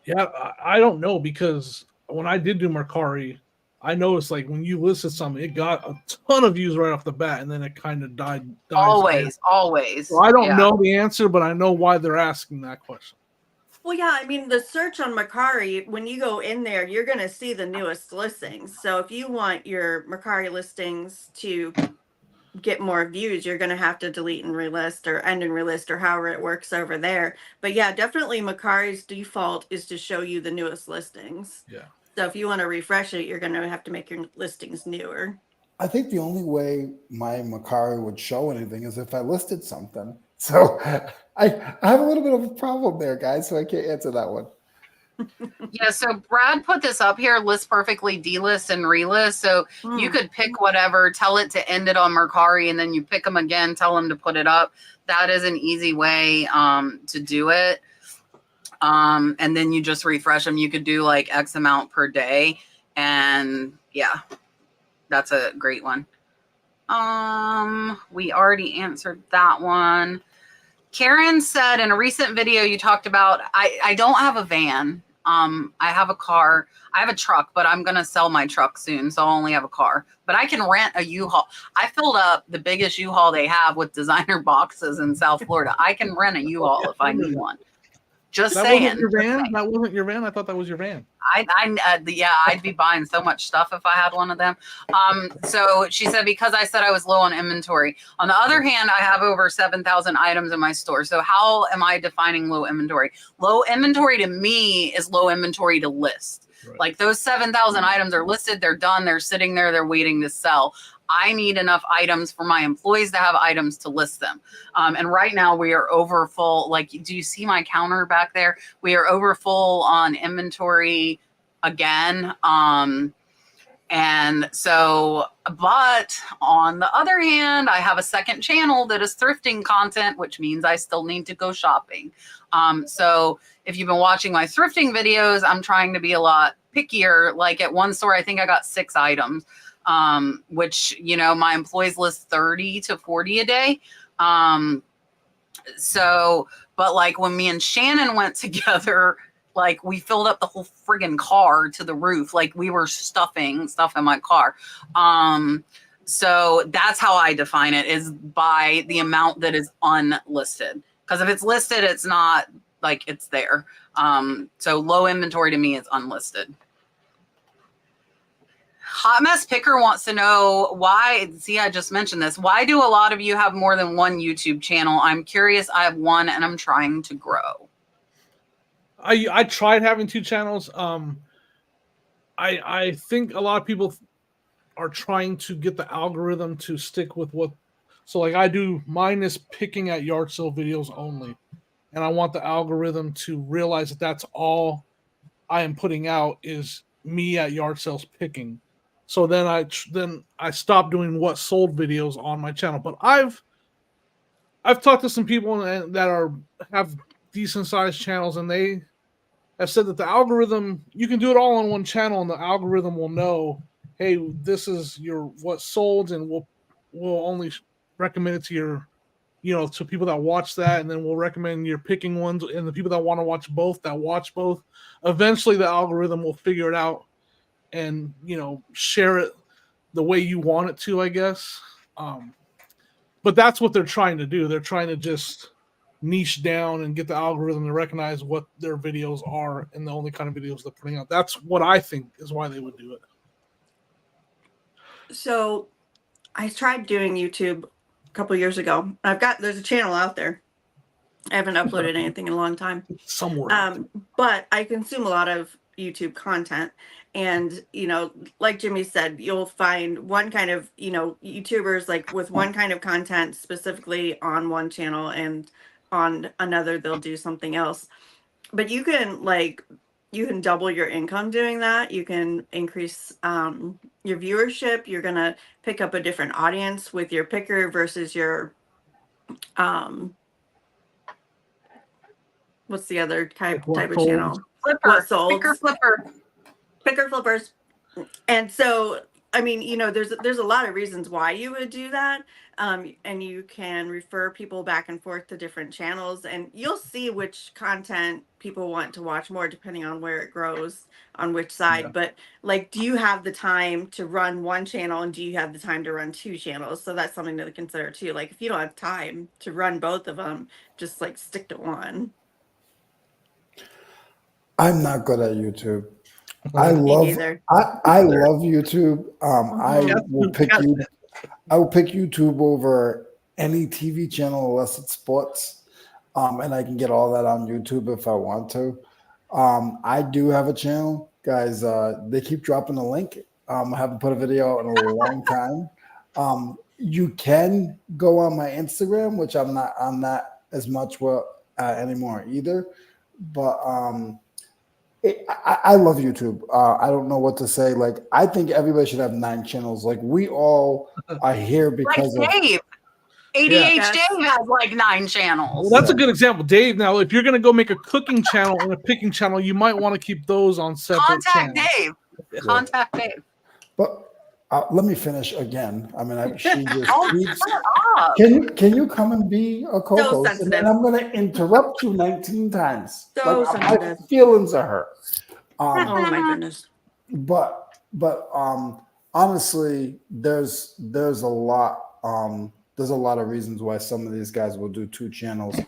Yeah, I don't know because when I did do Mercari, I noticed like when you listed something, it got a ton of views right off the bat, and then it kind of dies. Always. So I don't know the answer, but I know why they're asking that question. Well, yeah, I mean, the search on Mercari, when you go in there, you're going to see the newest listings. So if you want your Mercari listings to get more views, you're going to have to delete and relist or end and relist or however it works over there. But yeah, definitely Mercari's default is to show you the newest listings. Yeah. So if you want to refresh it, you're going to have to make your listings newer. I think the only way my Mercari would show anything is if I listed something. So I have a little bit of a problem there, guys, so I can't answer that one. Yeah, so Brad put this up here, list perfectly, delist and relist. So you could pick whatever, tell it to end it on Mercari, and then you pick them again, tell them to put it up. That is an easy way to do it. And then you just refresh them. You could do like X amount per day. And yeah, that's a great one. We already answered that one. Karen said in a recent video you talked about, I don't have a van. I have a car. I have a truck, but I'm going to sell my truck soon. So I'll only have a car, but I can rent a U-Haul. I filled up the biggest U-Haul they have with designer boxes in South Florida. I can rent a U-Haul if I need one. Just saying. Wasn't your van? That wasn't your van? I thought that was your van. I'd be buying so much stuff if I had one of them. So she said, because I said I was low on inventory. On the other hand, I have over 7,000 items in my store. So how am I defining low inventory? Low inventory to me is low inventory to list. Right. Like those 7,000 items are listed, they're done, they're sitting there, they're waiting to sell. I need enough items for my employees to have items to list them. And right now we are over full. Like, do you see my counter back there? We are over full on inventory again. And so, but on the other hand, I have a second channel that is thrifting content, which means I still need to go shopping. So if you've been watching my thrifting videos, I'm trying to be a lot pickier. Like at one store, I think I got 6 items. Which, my employees list 30 to 40 a day. So, but like when me and Shannon went together, like we filled up the whole friggin' car to the roof. Like we were stuffing stuff in my car. So that's how I define it, is by the amount that is unlisted. Because if it's listed, it's not like it's there. So low inventory to me is unlisted. Hot Mess Picker wants to know why, see, I just mentioned this. Why do a lot of you have more than one YouTube channel? I'm curious. I have one and I'm trying to grow. I tried having 2 channels. I think a lot of people are trying to get the algorithm to stick with what. So like I do, mine is picking at yard sale videos only. And I want the algorithm to realize that that's all I am putting out is me at yard sales picking. So then I stopped doing what sold videos on my channel. But I've talked to some people that have decent sized channels, and they have said that the algorithm, you can do it all on one channel, and the algorithm will know, hey, this is your what sold, and we'll only recommend it to your, to people that watch that, and then we'll recommend your picking ones, and the people that want to watch both, that watch both. Eventually, the algorithm will figure it out and share it the way you want it to, I guess. But that's what they're trying to do. They're trying to just niche down and get the algorithm to recognize what their videos are and the only kind of videos they're putting out. That's what I think is why they would do it. So I tried doing YouTube a couple years ago. There's a channel out there. I haven't uploaded anything in a long time. Somewhere. But I consume a lot of YouTube content. And, like Jimmy said, you'll find one kind of, YouTubers like with one kind of content specifically on one channel, and on another, they'll do something else. But you can double your income doing that. You can increase your viewership. You're going to pick up a different audience with your picker versus your, what's the other type of channel? Flipper. Picker flippers. And so, I mean, there's a lot of reasons why you would do that. And you can refer people back and forth to different channels, and you'll see which content people want to watch more depending on where it grows on which side. Yeah. But like, do you have the time to run one channel, and do you have the time to run 2 channels? So that's something to consider too. Like, if you don't have time to run both of them, just like stick to one. I'm not good at YouTube. I love YouTube. I will pick YouTube over any TV channel unless it's sports. And I can get all that on YouTube if I want to. I do have a channel, guys. They keep dropping the link. I haven't put a video out in a long time. You can go on my Instagram, which I'm not on that as much anymore either. But I love YouTube. I don't know what to say. Like, I think everybody should have 9 channels. Like, we all are here because like Dave. ADH Dave has like 9 channels. Well, that's a good example. Dave, now, if you're going to go make a cooking channel and a picking channel, you might want to keep those on separate channels. Contact Dave. But let me finish again. I mean, she just keeps. Up. Can you come and be a co-host? So and then I'm going to interrupt you 19 times. So my feelings are hurt. Oh my goodness. But honestly, there's a lot of reasons why some of these guys will do 2 channels.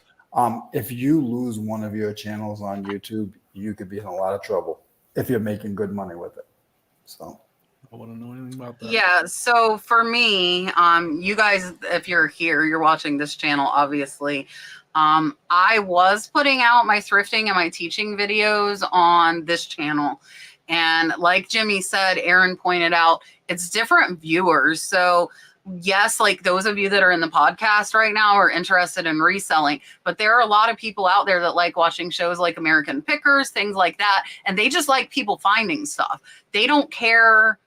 If you lose one of your channels on YouTube, you could be in a lot of trouble if you're making good money with it. So. I want to know anything about that. Yeah, so for me, you guys, if you're here, you're watching this channel, obviously. I was putting out my thrifting and my teaching videos on this channel. And like Jimmy said, Erin pointed out, it's different viewers. So yes, like those of you that are in the podcast right now are interested in reselling, but there are a lot of people out there that like watching shows like American Pickers, things like that. And they just like people finding stuff. They don't care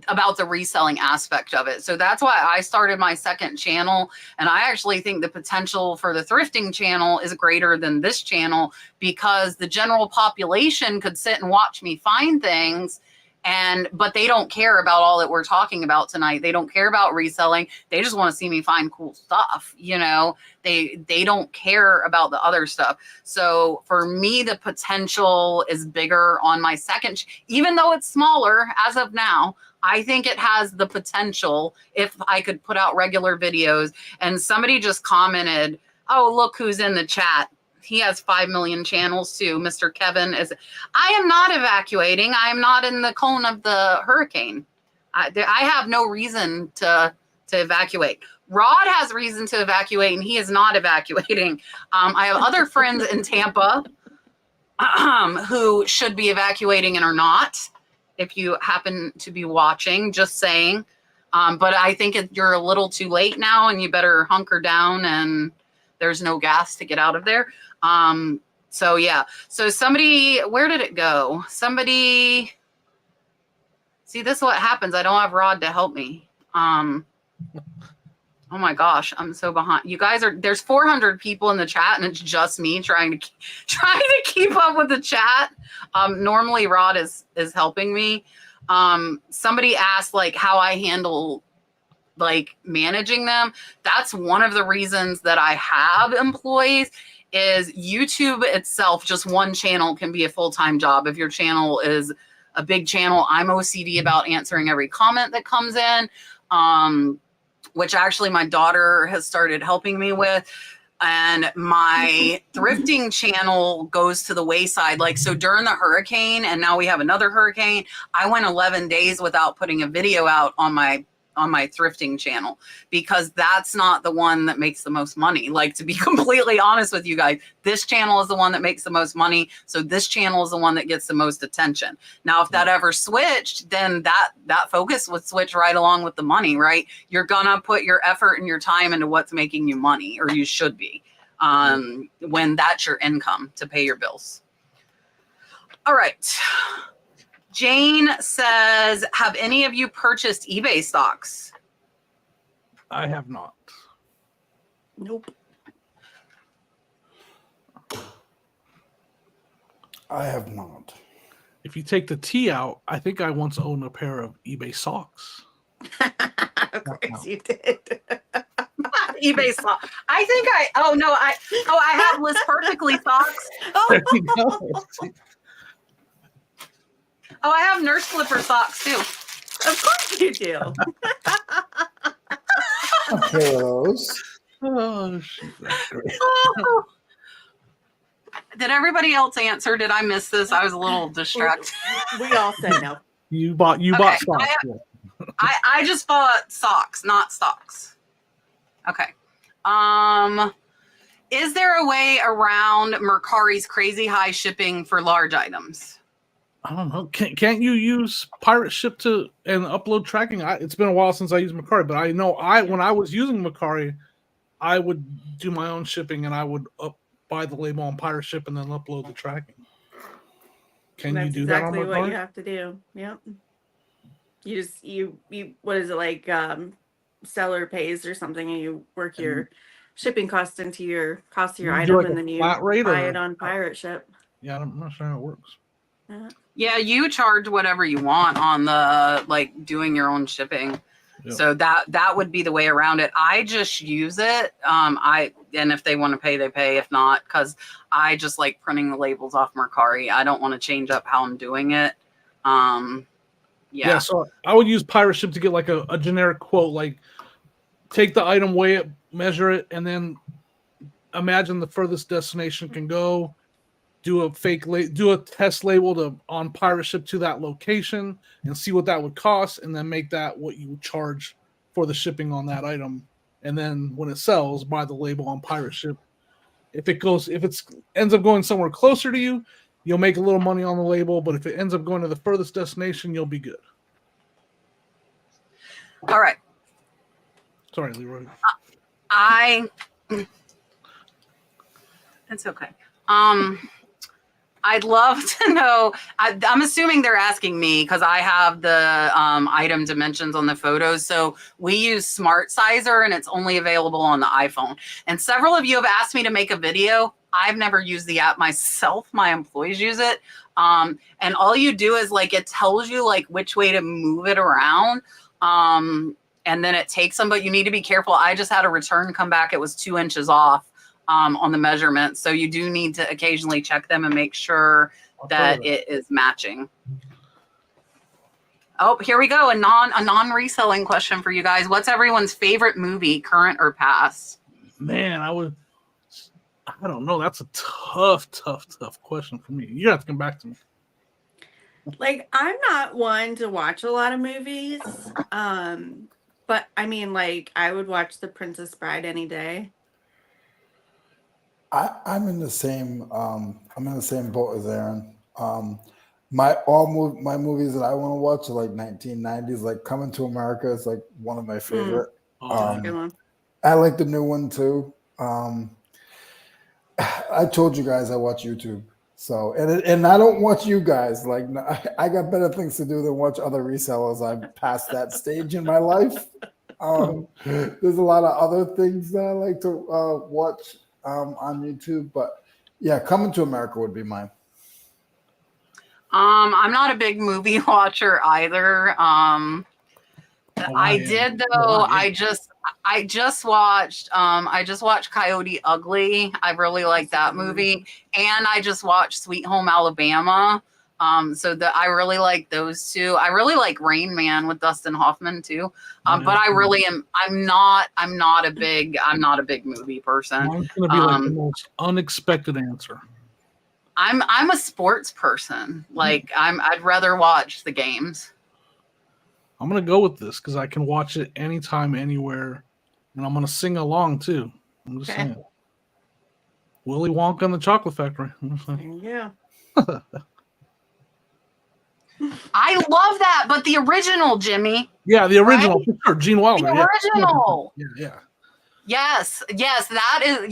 about the reselling aspect of it. So that's why I started my second channel. And I actually think the potential for the thrifting channel is greater than this channel, because the general population could sit and watch me find things, but they don't care about all that we're talking about tonight. They don't care about reselling. They just want to see me find cool stuff. They don't care about the other stuff. So for me, the potential is bigger on my second, even though it's smaller as of now. I think it has the potential if I could put out regular videos. And somebody just commented, oh, look who's in the chat. he has 5 million channels too. Mr. Kevin is, I am not evacuating. I am not in the cone of the hurricane. I have no reason to evacuate. Rod has reason to evacuate, and he is not evacuating. I have other friends in Tampa who should be evacuating and are not. If you happen to be watching, just saying. But I think you're a little too late now, and you better hunker down, and there's no gas to get out of there. So yeah. So somebody, where did it go? Somebody, see, this is what happens. I don't have Rod to help me. Oh my gosh, I'm so behind. You guys there's 400 people in the chat, and it's just me trying to keep up with the chat. Normally Rod is helping me. Somebody asked like how I handle like managing them. That's one of the reasons that I have employees. Is YouTube itself, just one channel can be a full-time job. If your channel is a big channel, I'm OCD about answering every comment that comes in. Which actually my daughter has started helping me with. And my thrifting channel goes to the wayside. Like, so during the hurricane, and now we have another hurricane, I went 11 days without putting a video out on my thrifting channel, because that's not the one that makes the most money. Like, to be completely honest with you guys, this channel is the one that makes the most money. So this channel is the one that gets the most attention. Now, if that ever switched, then that focus would switch right along with the money, right? You're gonna put your effort and your time into what's making you money, or you should be, when that's your income to pay your bills. All right. Jane says, have any of you purchased eBay stocks? I have not. Nope. I have not. If you take the T out, I think I once owned a pair of eBay socks. Of course you did. eBay socks. I have Liz Perfectly socks. There you go. Oh, I have Nurse Flipper socks too. Of course you do. A pair of those. Oh, shit, that's great. Oh. Did everybody else answer? Did I miss this? I was a little distracted. We all said no. You bought socks. I just bought socks, not stocks. Okay. Is there a way around Mercari's crazy high shipping for large items? I don't know. Can't you use pirate ship and upload tracking? It's been a while since I used Mercari, but I know when I was using Mercari, I would do my own shipping, and I would buy the label on pirate ship and then upload the tracking. Can you do that on Mercari? That's exactly what you have to do. Yep. You just you what is it, like seller pays or something, and you work your shipping cost into your cost of your item, like and then you buy it on pirate ship. Yeah, I'm not sure how it works. Yeah, you charge whatever you want on the like doing your own shipping. Yep. So that would be the way around it. I just use it. And if they want to pay, they pay. If not, because I just like printing the labels off Mercari. I don't want to change up how I'm doing it. Yeah, so I would use pirate ship to get like a generic quote, like take the item, weigh it, measure it, and then imagine the furthest destination can go. Do a test label on pirate ship to that location and see what that would cost, and then make that what you would charge for the shipping on that item. And then when it sells, buy the label on pirate ship. If it ends up going somewhere closer to you, you'll make a little money on the label, but if it ends up going to the furthest destination, you'll be good. All right. Sorry, Leroy. It's okay. I'd love to know. I'm assuming they're asking me because I have the item dimensions on the photos. So we use Smart Sizer, and it's only available on the iPhone. And several of you have asked me to make a video. I've never used the app myself. My employees use it. And all you do is like, it tells you like which way to move it around. And then it takes them, but you need to be careful. I just had a return come back. It was 2 inches off. On the measurement. So you do need to occasionally check them and make sure that it is matching. Oh, here we go. A non-reselling question for you guys. What's everyone's favorite movie, current or past? Man, I don't know. That's a tough question for me. You have to come back to me. Like, I'm not one to watch a lot of movies. But I mean, like, I would watch The Princess Bride any day. I'm in the same boat as Erin. My movies that I want to watch are like 1990s, like Coming to America is like one of my favorite. That's a good one. I like the new one too. I told you guys I watch YouTube, so and I don't watch you guys. Like I got better things to do than watch other resellers. I'm past that stage in my life. There's a lot of other things that I like to watch on YouTube, but yeah, Coming to America would be mine. I'm not a big movie watcher either. I did though. I just watched Coyote Ugly. I really like that movie, and I just watched Sweet Home Alabama. I really like those two. I really like Rain Man with Dustin Hoffman too. But I really am. I'm not a big movie person. Mine's gonna be like the most unexpected answer. I'm a sports person. Like I'd rather watch the games. I'm gonna go with this because I can watch it anytime, anywhere, and I'm gonna sing along too. I'm just saying. Willy Wonka and the Chocolate Factory. Yeah. I love that, but the original, Jimmy. Yeah, the original, right? for sure. Gene Wilder. The original. Yeah. Yes, that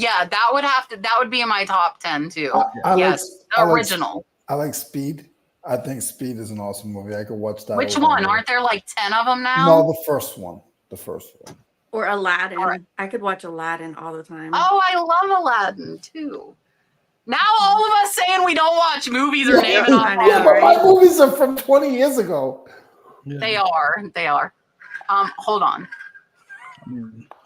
would be in my top 10 too. The original. I like Speed. I think Speed is an awesome movie. I could watch that. Which one? Aren't there like 10 of them now? No, the first one. Or Aladdin. Right. I could watch Aladdin all the time. Oh, I love Aladdin too. Now all of us saying we don't watch movies or naming off. But my movies are from 20 years ago. Yeah. They are. Hold on.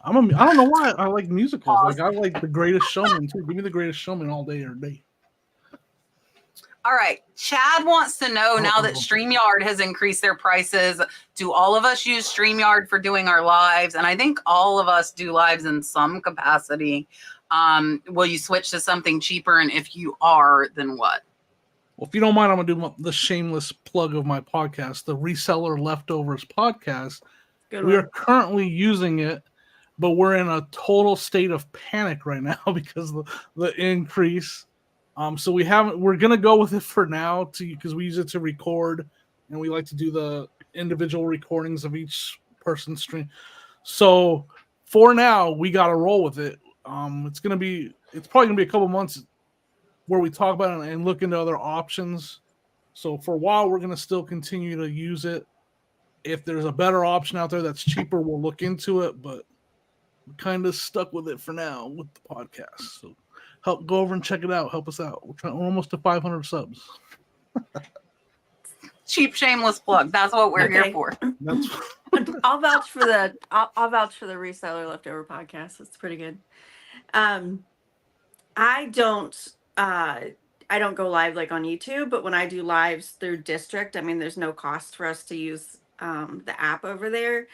I don't know why I like musicals. Like I like The Greatest Showman too. Give me The Greatest Showman all day, every day. All right. Chad wants to know now that StreamYard has increased their prices, do all of us use StreamYard for doing our lives? And I think all of us do lives in some capacity. Will you switch to something cheaper? And if you are, then what? Well, if you don't mind, I'm going to do the shameless plug of my podcast, the Reseller Leftovers podcast. We are currently using it, but we're in a total state of panic right now because of the increase. So we're going to go with it for now because we use it to record, and we like to do the individual recordings of each person's stream. So for now, we got to roll with it. It's probably going to be a couple months where we talk about it and look into other options. So for a while, we're going to still continue to use it. If there's a better option out there that's cheaper, we'll look into it, but we're kind of stuck with it for now with the podcast. So go over and check it out. Help us out. We're almost to 500 subs. Cheap, shameless plug. That's what we're here for. I'll vouch for the Reseller Leftover podcast. It's pretty good. I don't go live like on YouTube, but when I do lives through District, I mean, there's no cost for us to use the app over there,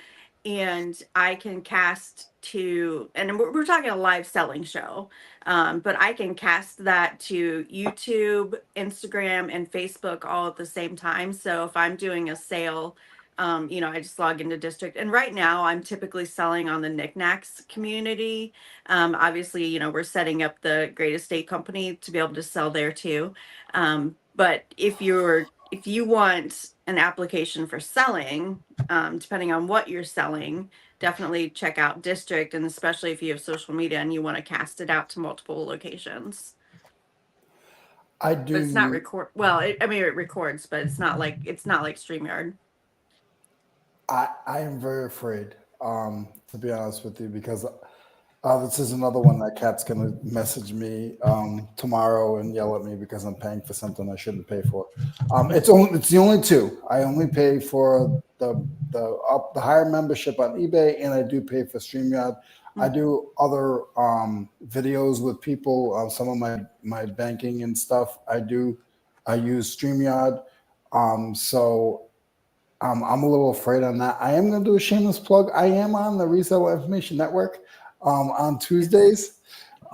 and I can cast to, and we're talking a live selling show, but I can cast that to YouTube, Instagram, and Facebook all at the same time. So if I'm doing a sale, I just log into District, and right now I'm typically selling on the Knickknacks community. Obviously, we're setting up the Great Estate Company to be able to sell there too. But if you want an application for selling, depending on what you're selling, definitely check out District, and especially if you have social media and you want to cast it out to multiple locations. I do. But it's not record. Well, it records, but it's not like StreamYard. I am very afraid, to be honest with you, because this is another one that Kat's going to message me tomorrow and yell at me because I'm paying for something I shouldn't pay for. It's the only two. I only pay for the higher membership on eBay, and I do pay for StreamYard. I do other videos with people, some of my banking and stuff. I use StreamYard. I'm a little afraid on that. I am going to do a shameless plug. I am on the Reseller Information Network on Tuesdays.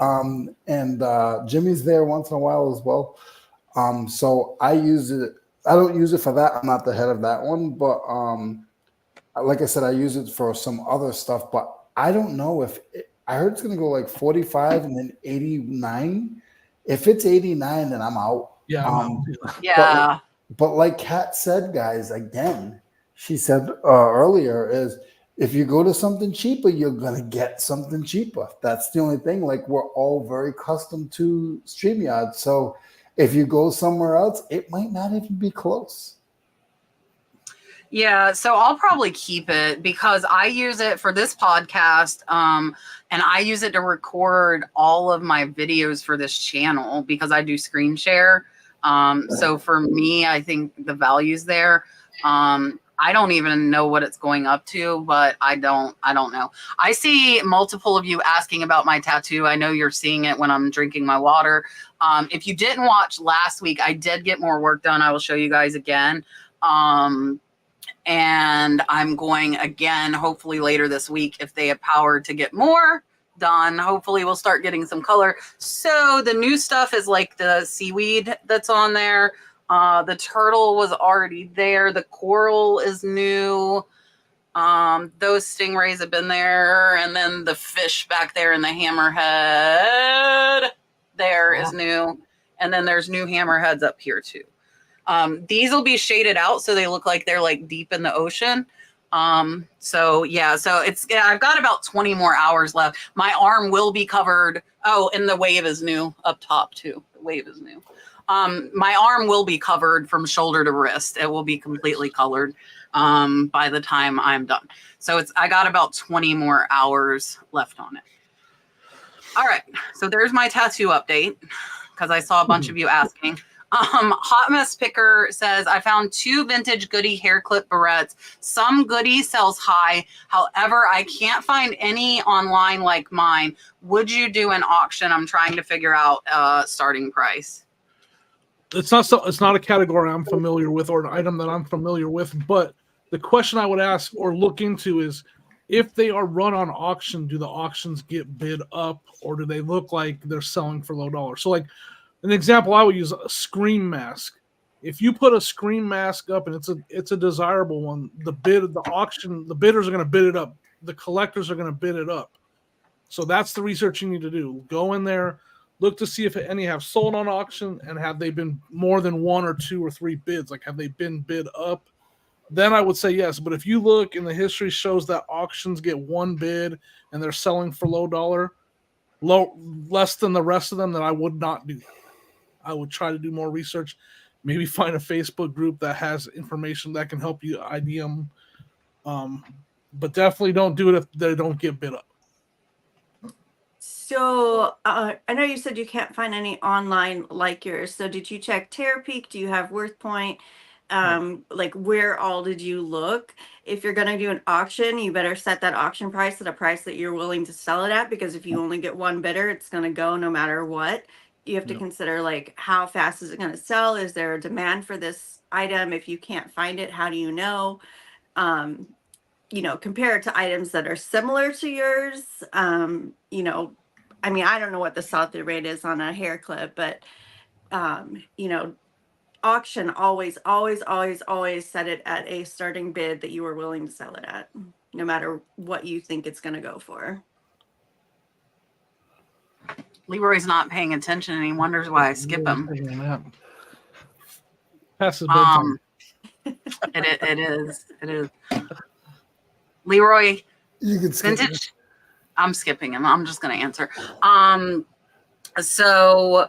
And Jimmy's there once in a while as well. So I use it. I don't use it for that. I'm not the head of that one, but like I said, I use it for some other stuff. But I don't know if I heard it's going to go like 45 and then 89. If it's 89, then I'm out. Yeah. Yeah. But like Kat said, guys, again, she said earlier is if you go to something cheaper, you're going to get something cheaper. That's the only thing. Like we're all very accustomed to StreamYard. So if you go somewhere else, it might not even be close. Yeah, so I'll probably keep it because I use it for this podcast, and I use it to record all of my videos for this channel because I do screen share. So for me, I think the value's there. I don't even know what it's going up to, but I don't know. I see multiple of you asking about my tattoo. I know you're seeing it when I'm drinking my water. If you didn't watch last week, I did get more work done. I will show you guys again. And I'm going again, hopefully later this week, if they have power to get more done. Hopefully we'll start getting some color. So the new stuff is like the seaweed that's on there. The turtle was already there. The coral is new. Those stingrays have been there. And then the fish back there in the hammerhead there is new. And then there's new hammerheads up here too. These will be shaded out so they look like they're like deep in the ocean. So I've got about 20 more hours left. My arm will be covered. Oh, and the wave is new up top too. The wave is new. My arm will be covered from shoulder to wrist. It will be completely colored by the time I'm done. So I got about 20 more hours left on it. All right. So there's my tattoo update because I saw a bunch of you asking. Hot Mess Picker says, I found 2 vintage Goody hair clip barrettes. Some Goody sells high. However, I can't find any online like mine. Would you do an auction? I'm trying to figure out starting price. It's not a category I'm familiar with or an item that I'm familiar with. But the question I would ask or look into is if they are run on auction, do the auctions get bid up or do they look like they're selling for low dollars? So like, an example I would use, a scream mask. If you put a scream mask up and it's a desirable one, the bidders are going to bid it up. The collectors are going to bid it up. So that's the research you need to do. Go in there, look to see if any have sold on auction and have they been more than 1 or 2 or 3 bids. Like have they been bid up? Then I would say yes. But if you look and the history shows that auctions get 1 bid and they're selling for less than the rest of them, then I would not do that. I would try to do more research, maybe find a Facebook group that has information that can help you ID them. But definitely don't do it if they don't get bid up. So I know you said you can't find any online like yours. So did you check Terapeak? Do you have WorthPoint? Like where all did you look? If you're going to do an auction, you better set that auction price at a price that you're willing to sell it at, because if you only get 1 bidder, it's going to go no matter what. You have to consider like how fast is it going to sell? Is there a demand for this item? If you can't find it, how do you know? Compare it to items that are similar to yours. I mean, I don't know what the sell-through rate is on a hair clip, but auction always set it at a starting bid that you are willing to sell it at, no matter what you think it's going to go for. Leroy's not paying attention and he wonders why I skip him. Past his bedtime. It is. Leroy, You can skip vintage. It. I'm skipping him. I'm just going to answer. So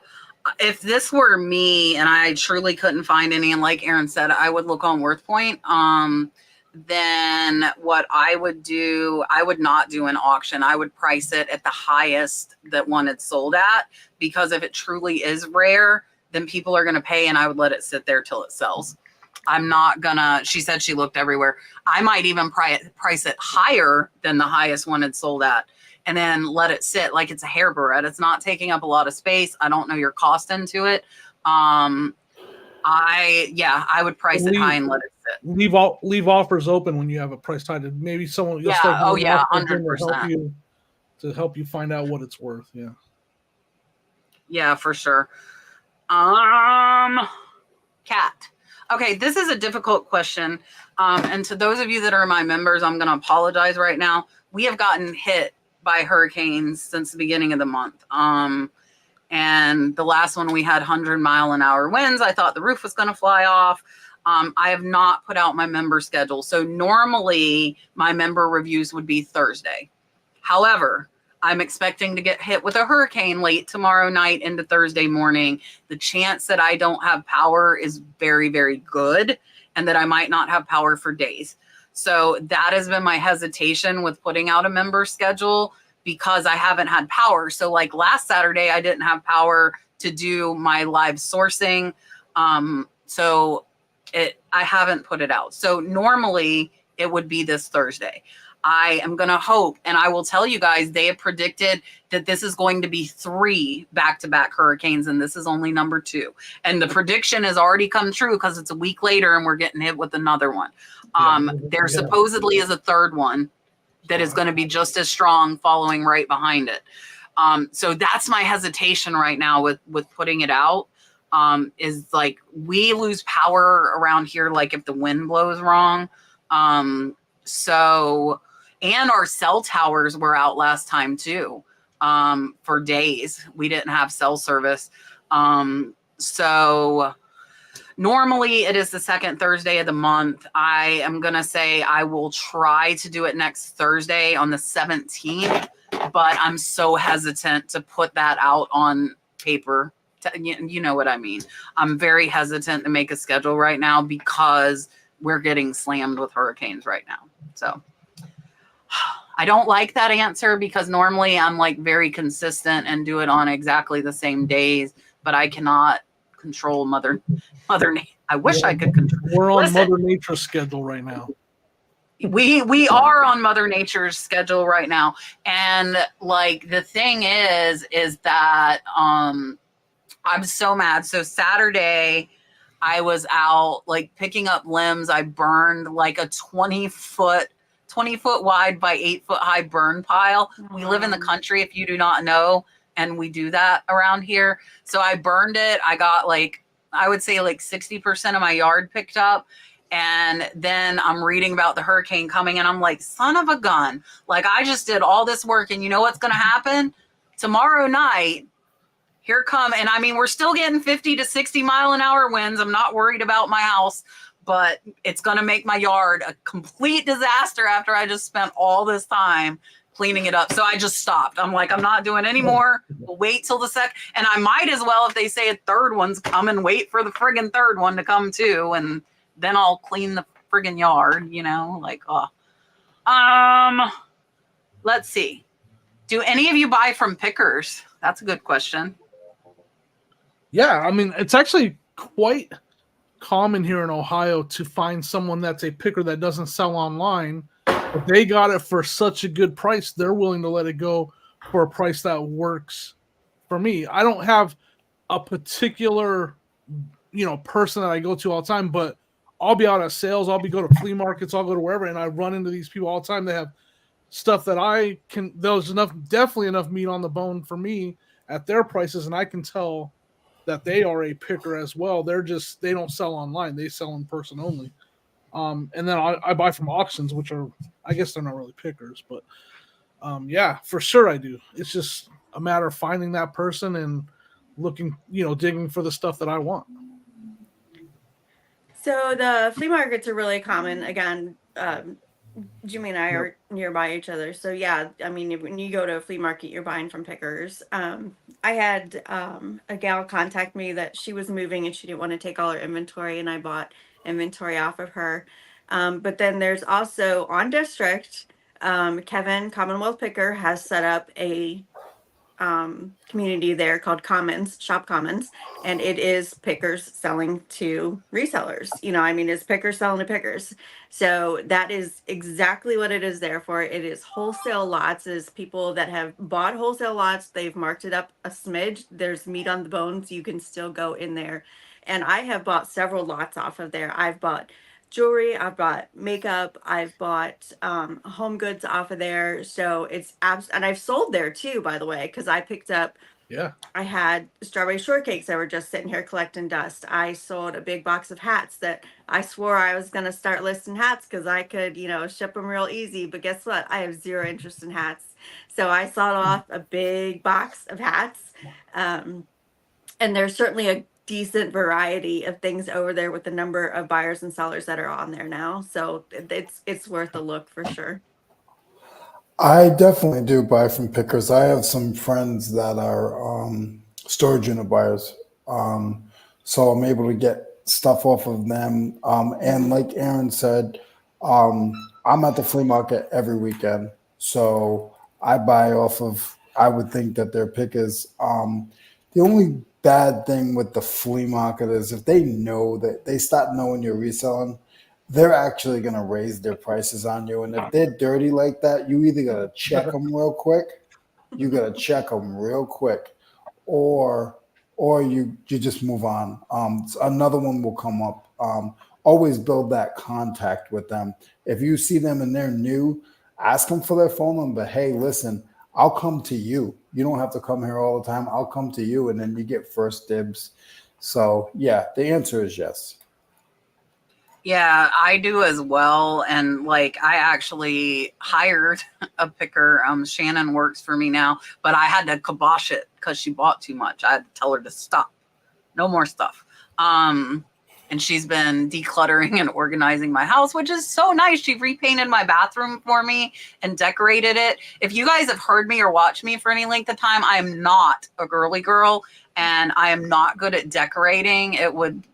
if this were me and I truly couldn't find any, and like Erin said, I would look on WorthPoint. Then what I would do, I would not do an auction. I would price it at the highest that one had sold at, because if it truly is rare, then people are going to pay, and I would let it sit there till it sells. I'm not gonna, she said she looked everywhere. I might even price it higher than the highest one had sold at, and then let it sit like it's a hair barrette. It's not taking up a lot of space. I don't know your cost into it. I would price it high and let it sit. Leave offers open when you have a price tied. Maybe someone 100% to help you find out what it's worth. Yeah. Yeah, for sure. Cat. Okay, this is a difficult question. And to those of you that are my members, I'm going to apologize right now. We have gotten hit by hurricanes since the beginning of the month. And the last one we had 100-mile-an-hour winds. I thought the roof was going to fly off. I have not put out my member schedule. So normally my member reviews would be Thursday. However, I'm expecting to get hit with a hurricane late tomorrow night into Thursday morning. The chance that I don't have power is very, very good, and that I might not have power for days. So that has been my hesitation with putting out a member schedule, because I haven't had power. So like last Saturday, I didn't have power to do my live sourcing. So I haven't put it out. So normally it would be this Thursday. I am going to hope, and I will tell you guys, they have predicted that this is going to be 3 back-to-back hurricanes, and this is only number 2. And the prediction has already come true because it's a week later and we're getting hit with another one. There supposedly is a third one that is going to be just as strong following right behind it. So that's my hesitation right now with putting it out, is like we lose power around here, like if the wind blows wrong. And our cell towers were out last time too, for days. We didn't have cell service. So normally it is the second Thursday of the month. I am going to say I will try to do it next Thursday on the 17th, but I'm so hesitant to put that out on paper. You know what I mean? I'm very hesitant to make a schedule right now because we're getting slammed with hurricanes right now. So I don't like that answer, because normally I'm like very consistent and do it on exactly the same days, but I cannot control Mother Nature. I wish I could control. We're on Mother Nature's schedule right now. We are on Mother Nature's schedule right now. And like the thing is that I'm so mad. So Saturday I was out like picking up limbs. I burned like a 20 foot wide by 8 foot high burn pile. We live in the country, if you do not know, and we do that around here. So I burned it. I got like, I would say like 60% of my yard picked up. And then I'm reading about the hurricane coming, and I'm like, son of a gun. Like, I just did all this work, and you know what's going to happen? Tomorrow night, here come, and I mean, we're still getting 50 to 60 mile an hour winds. I'm not worried about my house, but it's going to make my yard a complete disaster after I just spent all this time cleaning it up. So I just stopped. I'm like, I'm not doing any more. We'll wait till the second. And I might as well, if they say a third one's coming, wait for the friggin' third one to come too. And then I'll clean the friggin' yard, you know, like, let's see. Do any of you buy from pickers? That's a good question. Yeah, I mean, it's actually quite common here in Ohio to find someone that's a picker that doesn't sell online. If they got it for such a good price, they're willing to let it go for a price that works for me. I don't have a particular, person that I go to all the time, but I'll be out at sales. I'll go to flea markets. I'll go to wherever, and I run into these people all the time. They have stuff that I can. There's definitely enough meat on the bone for me at their prices, and I can tell that they are a picker as well. They don't sell online. They sell in person only. And then I buy from auctions, which are, I guess they're not really pickers, but yeah, for sure I do. It's just a matter of finding that person and looking, digging for the stuff that I want. So the flea markets are really common. Again, Jimmy and I are nearby each other. So yeah, I mean, when you go to a flea market, you're buying from pickers. I had a gal contact me that she was moving and she didn't want to take all her inventory, and I bought inventory off of her. But then there's also on district, Kevin, Commonwealth Picker, has set up a community there called Shop Commons, and it is pickers selling to resellers. It's pickers selling to pickers. So that is exactly what it is there for. It is wholesale lots. It is people that have bought wholesale lots. They've marked it up a smidge. There's meat on the bones. You can still go in there. And I have bought several lots off of there. I've bought jewelry, I've bought makeup, I've bought home goods off of there. So it's and I've sold there too, by the way, because I picked up Yeah. I had strawberry shortcakes that were just sitting here collecting dust. I sold a big box of hats that I swore I was going to start listing hats because I could, ship them real easy. But guess what? I have zero interest in hats. So I sold off a big box of hats. And there's certainly a decent variety of things over there with the number of buyers and sellers that are on there now. So it's worth a look for sure. I definitely do buy from pickers. I have some friends that are storage unit buyers. So I'm able to get stuff off of them. And like Erin said, I'm at the flea market every weekend. So I buy off of, I would think that they're pickers. The only bad thing with the flea market is if they know that they start knowing you're reselling, they're actually going to raise their prices on you. And if they're dirty like that, you either got to check them real quick. You got to check them real quick, or you just move on. Another one will come up. Always build that contact with them. If you see them and they're new, ask them for their phone number. Hey, listen, I'll come to you. You don't have to come here all the time. I'll come to you, and then you get first dibs. So yeah, the answer is yes. Yeah, I do as well. And like, I actually hired a picker. Shannon works for me now, but I had to kibosh it because she bought too much. I had to tell her to stop. No more stuff. And she's been decluttering and organizing my house, which is so nice. She repainted my bathroom for me and decorated it. If you guys have heard me or watched me for any length of time, I am not a girly girl. And I am not good at decorating.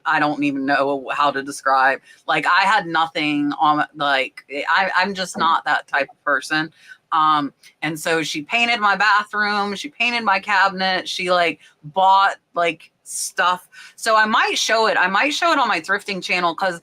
I don't even know how to describe. Like, I had nothing on, like, I'm just not that type of person. And so she painted my bathroom. She painted my cabinet. She like bought like stuff. So I might show it. I might show it on my thrifting channel because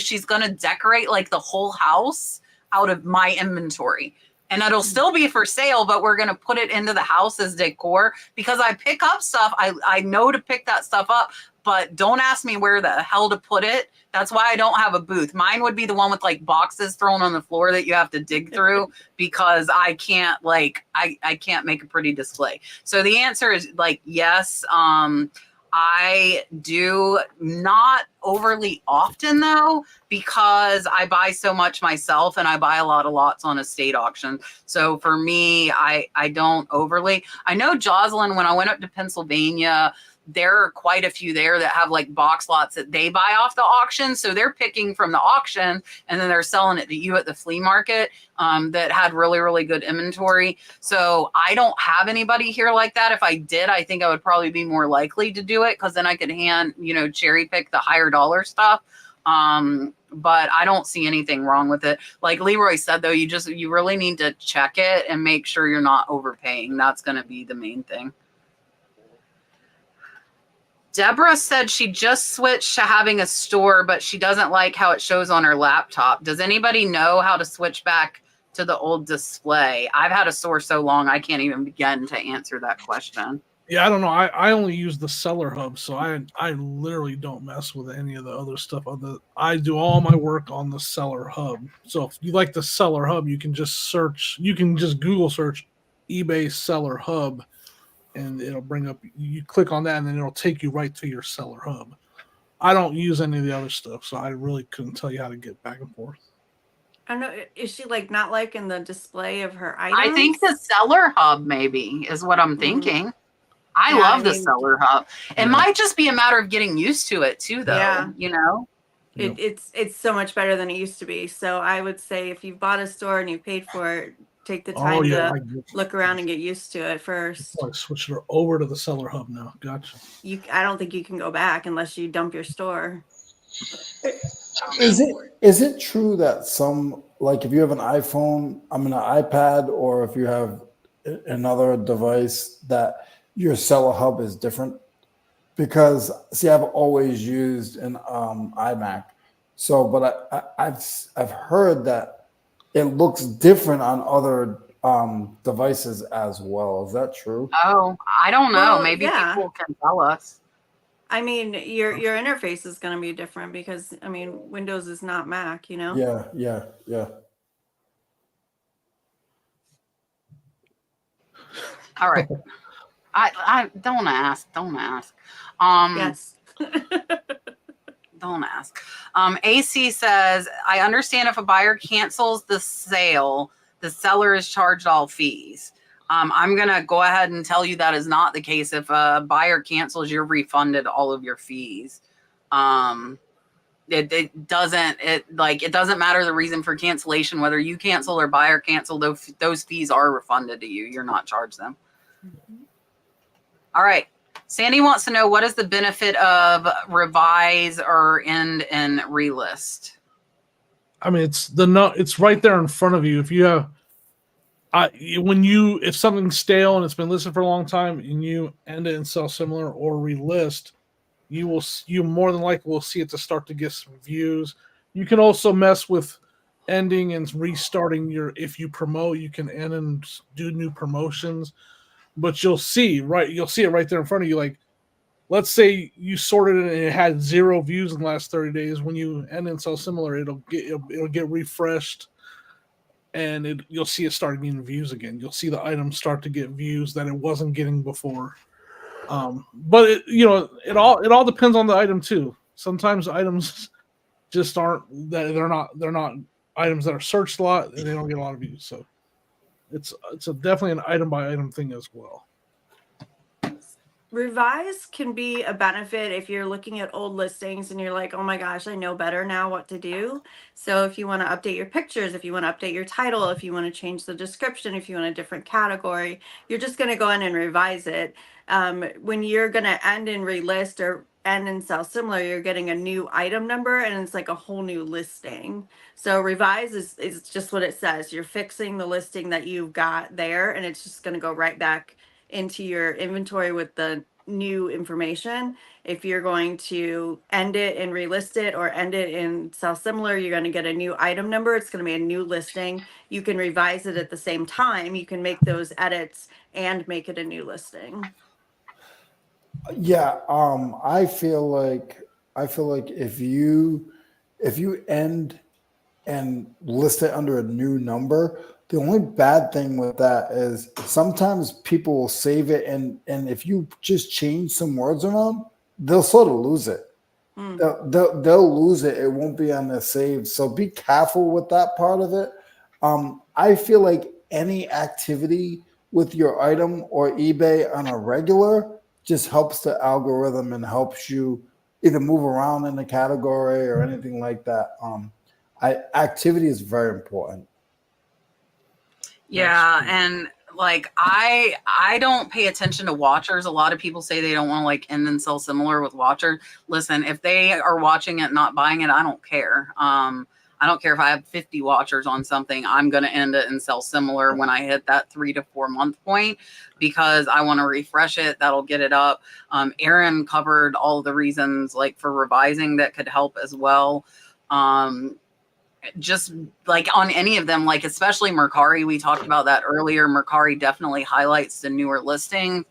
she's going to decorate like the whole house out of my inventory. And it'll still be for sale, but we're going to put it into the house as decor because I pick up stuff. I know to pick that stuff up, but don't ask me where the hell to put it. That's why I don't have a booth. Mine would be the one with like boxes thrown on the floor that you have to dig through because I can't I can't make a pretty display. So the answer is like, yes. I do not overly often though, because I buy so much myself and I buy a lot of lots on estate auction. So for me, I don't overly. I know Jocelyn, when I went up to Pennsylvania, there are quite a few there that have like box lots that they buy off the auction. So they're picking from the auction and then they're selling it to you at the flea market that had really, really good inventory. So I don't have anybody here like that. If I did, I think I would probably be more likely to do it because then I could cherry pick the higher dollar stuff. But I don't see anything wrong with it. Like Leroy said, though, you really need to check it and make sure you're not overpaying. That's going to be the main thing. Deborah said she just switched to having a store, but she doesn't like how it shows on her laptop. Does anybody know how to switch back to the old display? I've had a store so long, I can't even begin to answer that question. Yeah, I don't know. I only use the seller hub, so I literally don't mess with any of the other stuff. I do all my work on the seller hub. So if you like the seller hub, you can just Google search eBay seller hub, and it'll bring up, you click on that and then it'll take you right to your seller hub. I don't use any of the other stuff, so I really couldn't tell you how to get back and forth. I don't know. Is she like not liking the display of her items? I think the seller hub maybe is what I'm thinking. I love the seller hub. It might just be a matter of getting used to it too, though. Yeah. It's so much better than it used to be. So I would say if you've bought a store and you paid for it, take the time to look around and get used to it first. I switched her over to the seller hub now. Gotcha. I don't think you can go back unless you dump your store. Is it true that some, like if you have an iPhone, an iPad, or if you have another device, that your seller hub is different? Because see, I've always used an iMac, but I've heard that it looks different on other devices as well. Is that true? Oh, I don't know. Well, maybe people can tell us. I mean, your interface is going to be different because Windows is not Mac, Yeah. All right. I don't ask. Yes. Don't ask. AC says, I understand if a buyer cancels the sale, the seller is charged all fees. I'm going to go ahead and tell you that is not the case. If a buyer cancels, you're refunded all of your fees. It doesn't matter the reason for cancellation, whether you cancel or buyer cancel, those fees are refunded to you. You're not charged them. Mm-hmm. All right. Sandy wants to know, what is the benefit of revise or end and relist? I mean, it's right there in front of you. If you have, if something's stale and it's been listed for a long time and you end it and sell similar or relist, you more than likely will see it to start to get some views. You can also mess with ending and restarting if you promote, you can end and do new promotions. But you'll see it right there in front of you. Like, let's say you sorted it and it had 0 views in the last 30 days. When you end and sell similar, it'll get refreshed, and you'll see it start getting views again. You'll see the item start to get views that it wasn't getting before. But it all depends on the item too. Sometimes items just aren't that they're not items that are searched a lot and they don't get a lot of views. So it's definitely an item by item thing as well. Revise can be a benefit if you're looking at old listings and you're like, oh my gosh, I know better now what to do. So if you want to update your pictures, if you want to update your title, if you want to change the description, if you want a different category, you're just going to go in and revise it. When you're going to end and relist or end and sell similar, you're getting a new item number and it's like a whole new listing. So revise is just what it says. You're fixing the listing that you've got there and it's just going to go right back into your inventory with the new information. If you're going to end it and relist it or end it and sell similar, you're going to get a new item number. It's going to be a new listing. You can revise it at the same time. You can make those edits and make it a new listing. Yeah, I feel like if you end and list it under a new number, the only bad thing with that is sometimes people will save it, and if you just change some words around, they'll sort of lose it. They'll lose it. It won't be on the save. So be careful with that part of it. I feel like any activity with your item or eBay on a regular just helps the algorithm and helps you either move around in the category or anything like that. Activity is very important. Yeah, and like I don't pay attention to watchers. A lot of people say they don't want to like end and sell similar with watchers. Listen, if they are watching it, not buying it, I don't care. I don't care if I have 50 watchers on something. I'm going to end it and sell similar when I hit that 3 to 4 month point because I want to refresh it. That'll get it up. Erin covered all the reasons like for revising that could help as well. Just like on any of them, like especially Mercari, we talked about that earlier. Mercari definitely highlights the newer listings.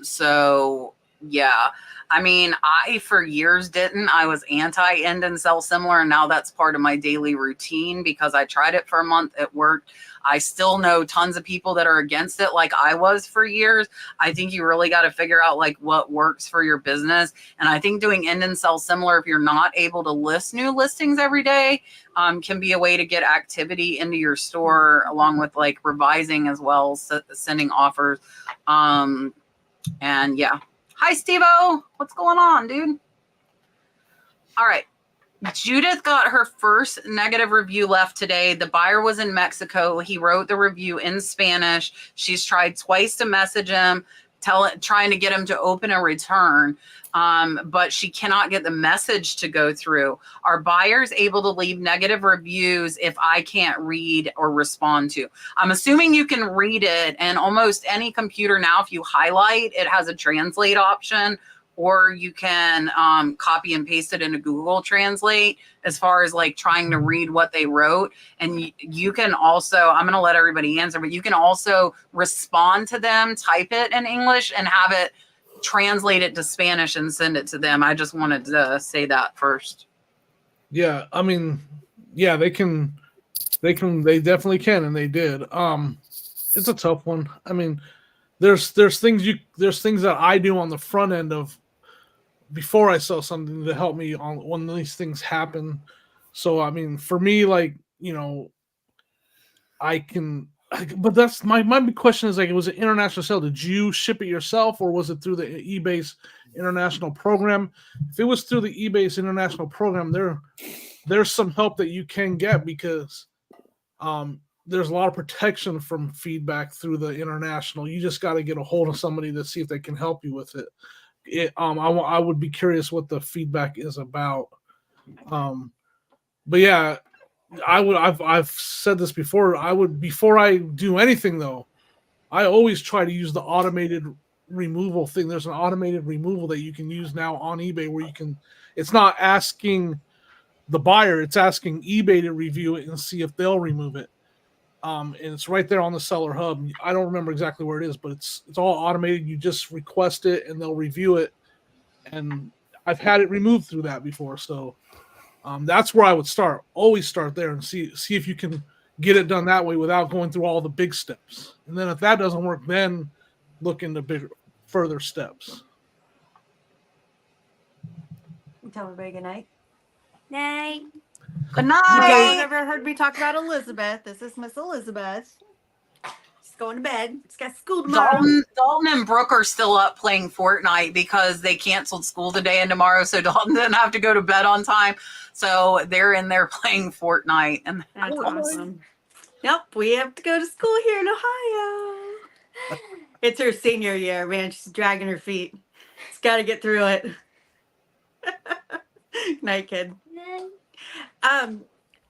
So yeah, I mean, I for years didn't. I was anti end and sell similar, and now that's part of my daily routine because I tried it for a month. It worked. I still know tons of people that are against it, like I was for years. I think you really got to figure out like what works for your business. And I think doing end and sell similar, if you're not able to list new listings every day, can be a way to get activity into your store, along with like revising as well, sending offers. And yeah. Hi, Steve-O. What's going on, dude? All right. Judith got her first negative review left today. The buyer was in Mexico. He wrote the review in Spanish. She's tried twice to message him, trying to get him to open a return, but she cannot get the message to go through. Are buyers able to leave negative reviews if I can't read or respond to? I'm assuming you can read it, and almost any computer now, if you highlight, it has a translate option, or you can copy and paste it into Google Translate as far as like trying to read what they wrote. And you can also, I'm going to let everybody answer, but you can also respond to them, type it in English and have it translate it to Spanish and send it to them. I just wanted to say that first. Yeah, I mean, yeah, they definitely can, and they did. It's a tough one. I mean, there's things that I do on the front end of before I sell something to help me on when these things happen. So I mean, for me, like, you know, I can, but that's my big question is like, it was an international sale. Did you ship it yourself or was it through the eBay's international program? If it was through the eBay's international program, there's some help that you can get because there's a lot of protection from feedback through the international. You just got to get a hold of somebody to see if they can help you with it. I would be curious what the feedback is about. But yeah, I've said this before. Before I do anything though, I always try to use the automated removal thing. There's an automated removal that you can use now on eBay where it's not asking the buyer, it's asking eBay to review it and see if they'll remove it. And it's right there on the seller hub. I don't remember exactly where it is, but it's all automated. You just request it and they'll review it. And I've had it removed through that before. So that's where I would start. Always start there and see if you can get it done that way without going through all the big steps. And then if that doesn't work, then look into further steps. Tell everybody good night. Night. Good You guys night. ever heard me talk about Elizabeth? This is Miss Elizabeth. She's going to bed. She's got school tomorrow. Dalton and Brooke are still up playing Fortnite because they canceled school today and tomorrow, so Dalton didn't have to go to bed on time. So they're in there playing Fortnite. And That's awesome. Yep, we have to go to school here in Ohio. It's her senior year, man. She's dragging her feet. She's got to get through it. Night, kid. Night.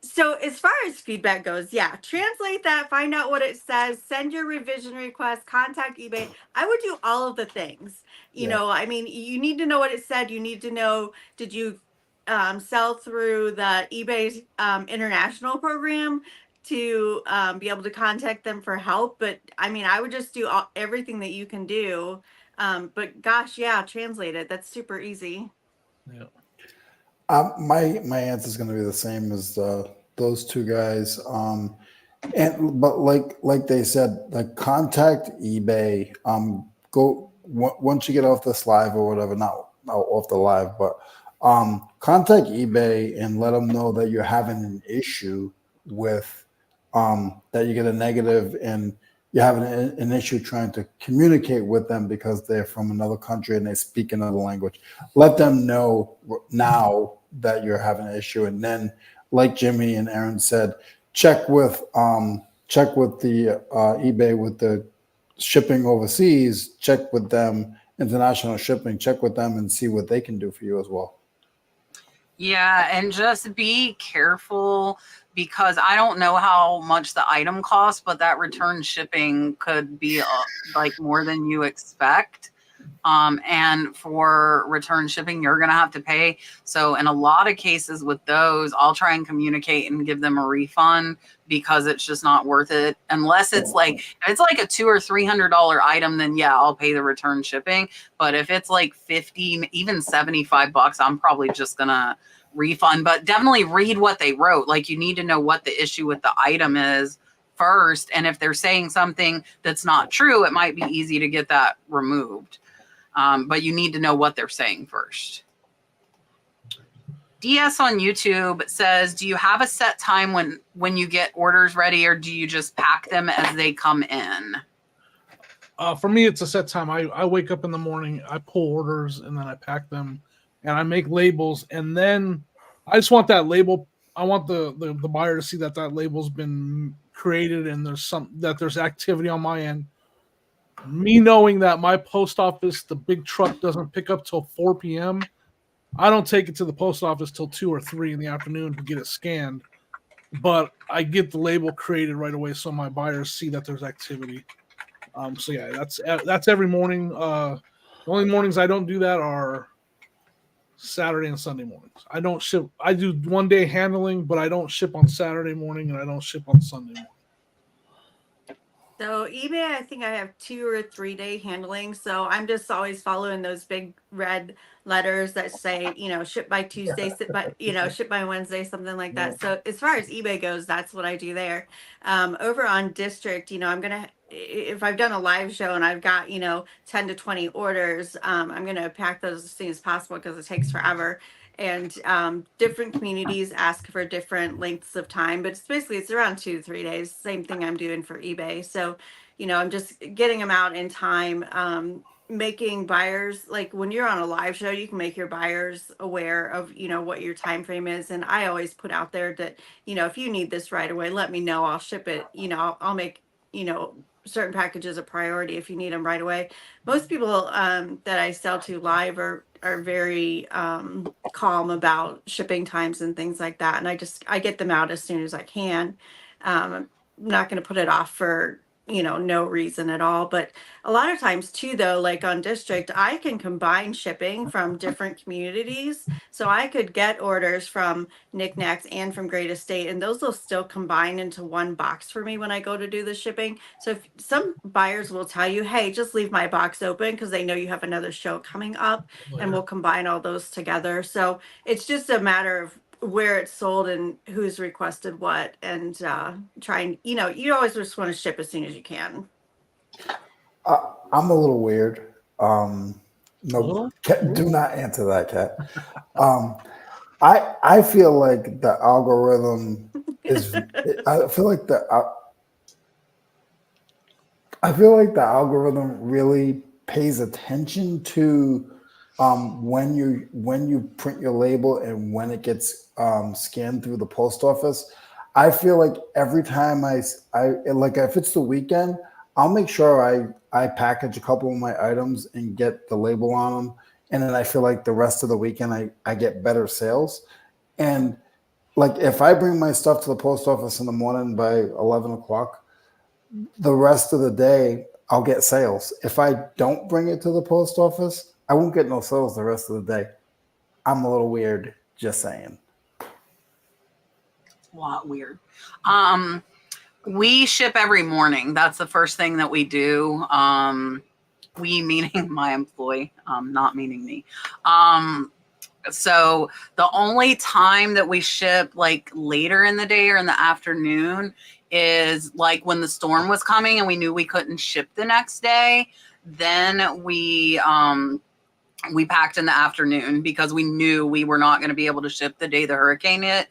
So as far as feedback goes, yeah, translate that, find out what it says, send your revision request, contact eBay. I would do all of the things. You know, I mean, you need to know what it said. You need to know, did you sell through the eBay's international program to be able to contact them for help? But I mean, I would just do everything that you can do. But gosh, yeah, translate it. That's super easy. Yeah. My answer is going to be the same as those two guys. But like they said, like contact eBay. Go once you get off this live or whatever, not off the live, but contact eBay and let them know that you're having an issue with that you get a negative and you're having an issue trying to communicate with them because they're from another country and they speak another language. Let them know now that you're having an issue, and then, like Jimmy and Erin said, check with the eBay with the shipping overseas. Check with them, international shipping. Check with them and see what they can do for you as well. yeah, and just be careful because I don't know how much the item costs, but that return shipping could be like more than you expect. And for return shipping, you're going to have to pay. So in a lot of cases with those, I'll try and communicate and give them a refund because it's just not worth it. Unless it's like, if it's like a $200 or $300 item, then yeah, I'll pay the return shipping. But if it's like 50, even $75, I'm probably just going to refund. But definitely read what they wrote. Like, you need to know what the issue with the item is first. And if they're saying something that's not true, it might be easy to get that removed. But you need to know what they're saying first. DS on YouTube says, do you have a set time when you get orders ready, or do you just pack them as they come in? For me, it's a set time. I wake up in the morning, I pull orders, and then I pack them, and I make labels, and then I just want that label. I want the buyer to see that label's been created and there's activity on my end. Me knowing that my post office, the big truck doesn't pick up till 4 p.m., I don't take it to the post office till 2 or 3 in the afternoon to get it scanned. But I get the label created right away so my buyers see that there's activity. So yeah, that's every morning. The only mornings I don't do that are Saturday and Sunday mornings. I don't ship. I do one day handling, but I don't ship on Saturday morning and I don't ship on Sunday morning. So eBay, I think I have 2 or 3 day handling. So I'm just always following those big red letters that say, ship by Tuesday, ship by Wednesday, something like that. So as far as eBay goes, that's what I do there. Over on District, I'm going to if I've done a live show and I've got, 10 to 20 orders, I'm going to pack those as soon as possible because it takes forever. And different communities ask for different lengths of time, but it's around 2 to 3 days. Same thing I'm doing for eBay. So, I'm just getting them out in time. Making buyers, like when you're on a live show, you can make your buyers aware of, what your time frame is. And I always put out there that, if you need this right away, let me know. I'll ship it. I'll make, certain packages a priority if you need them right away. Most people that I sell to live are very calm about shipping times and things like that. And I get them out as soon as I can. I'm not going to put it off for, no reason at all. But a lot of times too, though, like on district, I can combine shipping from different communities. So I could get orders from Knickknacks and from Great Estate, and those will still combine into one box for me when I go to do the shipping. So if some buyers will tell you, hey, just leave my box open because they know you have another show coming up, and we'll combine all those together. So it's just a matter of where it's sold and who's requested what, and trying, you always just want to ship as soon as you can. I'm a little weird. No, Little? do not answer that, Kat. I feel like the algorithm is. I feel like the algorithm really pays attention to when you print your label and when it gets scanned through the post office. I feel like every time I like, if it's the weekend, I'll make sure I package a couple of my items and get the label on them. And then I feel like the rest of the weekend, I get better sales. And like, if I bring my stuff to the post office in the morning by 11 o'clock, the rest of the day, I'll get sales. If I don't bring it to the post office, I won't get no sales the rest of the day. I'm a little weird, just saying. A lot weird. We ship every morning. That's the first thing that we do. We meaning my employee, not meaning me. So the only time that we ship like later in the day or in the afternoon is like when the storm was coming and we knew we couldn't ship the next day. Then we packed in the afternoon because we knew we were not going to be able to ship the day the hurricane hit.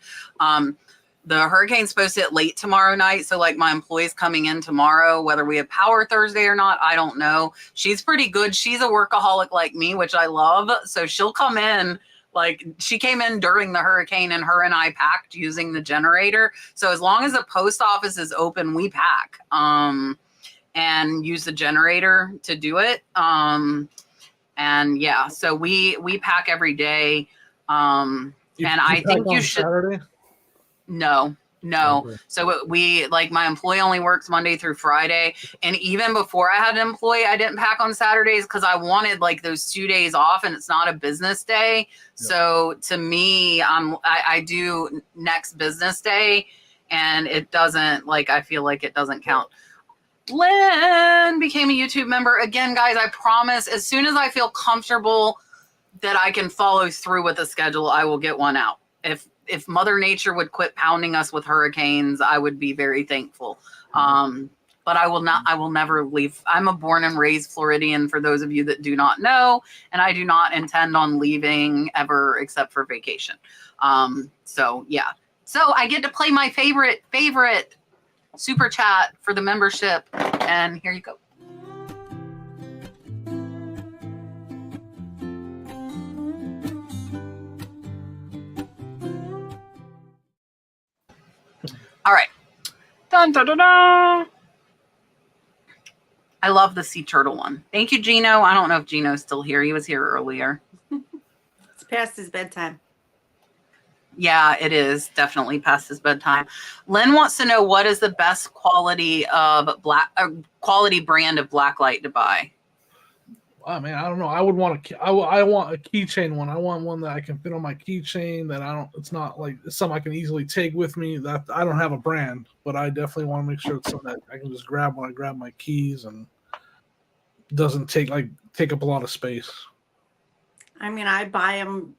The hurricane's supposed to hit late tomorrow night. So like my employee's coming in tomorrow, whether we have power Thursday or not, I don't know. She's pretty good. She's a workaholic like me, which I love. So she'll come in, like she came in during the hurricane and her and I packed using the generator. So as long as the post office is open, we pack and use the generator to do it. And yeah, so we pack every day. And I think you should. Saturday? No. Okay. So we, like, my employee only works Monday through Friday. And even before I had an employee, I didn't pack on Saturdays because I wanted like those 2 days off and it's not a business day. Yep. So to me, I do next business day and it doesn't, like, I feel like it doesn't count. Lynn became a YouTube member. Again, guys, I promise as soon as I feel comfortable that I can follow through with the schedule, I will get one out. If Mother Nature would quit pounding us with hurricanes, I would be very thankful. But I will never leave. I'm a born and raised Floridian, for those of you that do not know, and I do not intend on leaving ever except for vacation. So yeah. So I get to play my favorite super chat for the membership, and here you go. All right. Dun, dun, dun, dun. I love the sea turtle one. Thank you, Gino. I don't know if Gino's still here. He was here earlier. It's past his bedtime. Yeah, it is definitely past his bedtime. Lynn wants to know what is the best quality of quality brand of blacklight to buy. Oh man, I don't know. I would want I want a keychain one. I want one that I can fit on my keychain. That it's not like something I can easily take with me. That I don't have a brand, but I definitely want to make sure it's something that I can just grab when I grab my keys and doesn't take up a lot of space. I mean, I buy them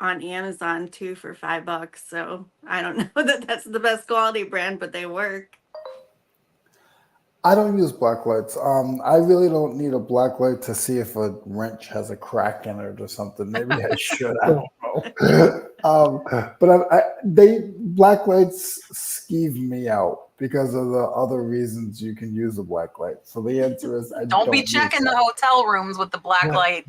on Amazon too for $5. So I don't know that that's the best quality brand, but they work. I don't use black lights. I really don't need a black light to see if a wrench has a crack in it or something. Maybe I should. I don't know. But black lights skeeve me out because of the other reasons you can use a black light. So the answer is I Don't be checking the hotel rooms with the black light.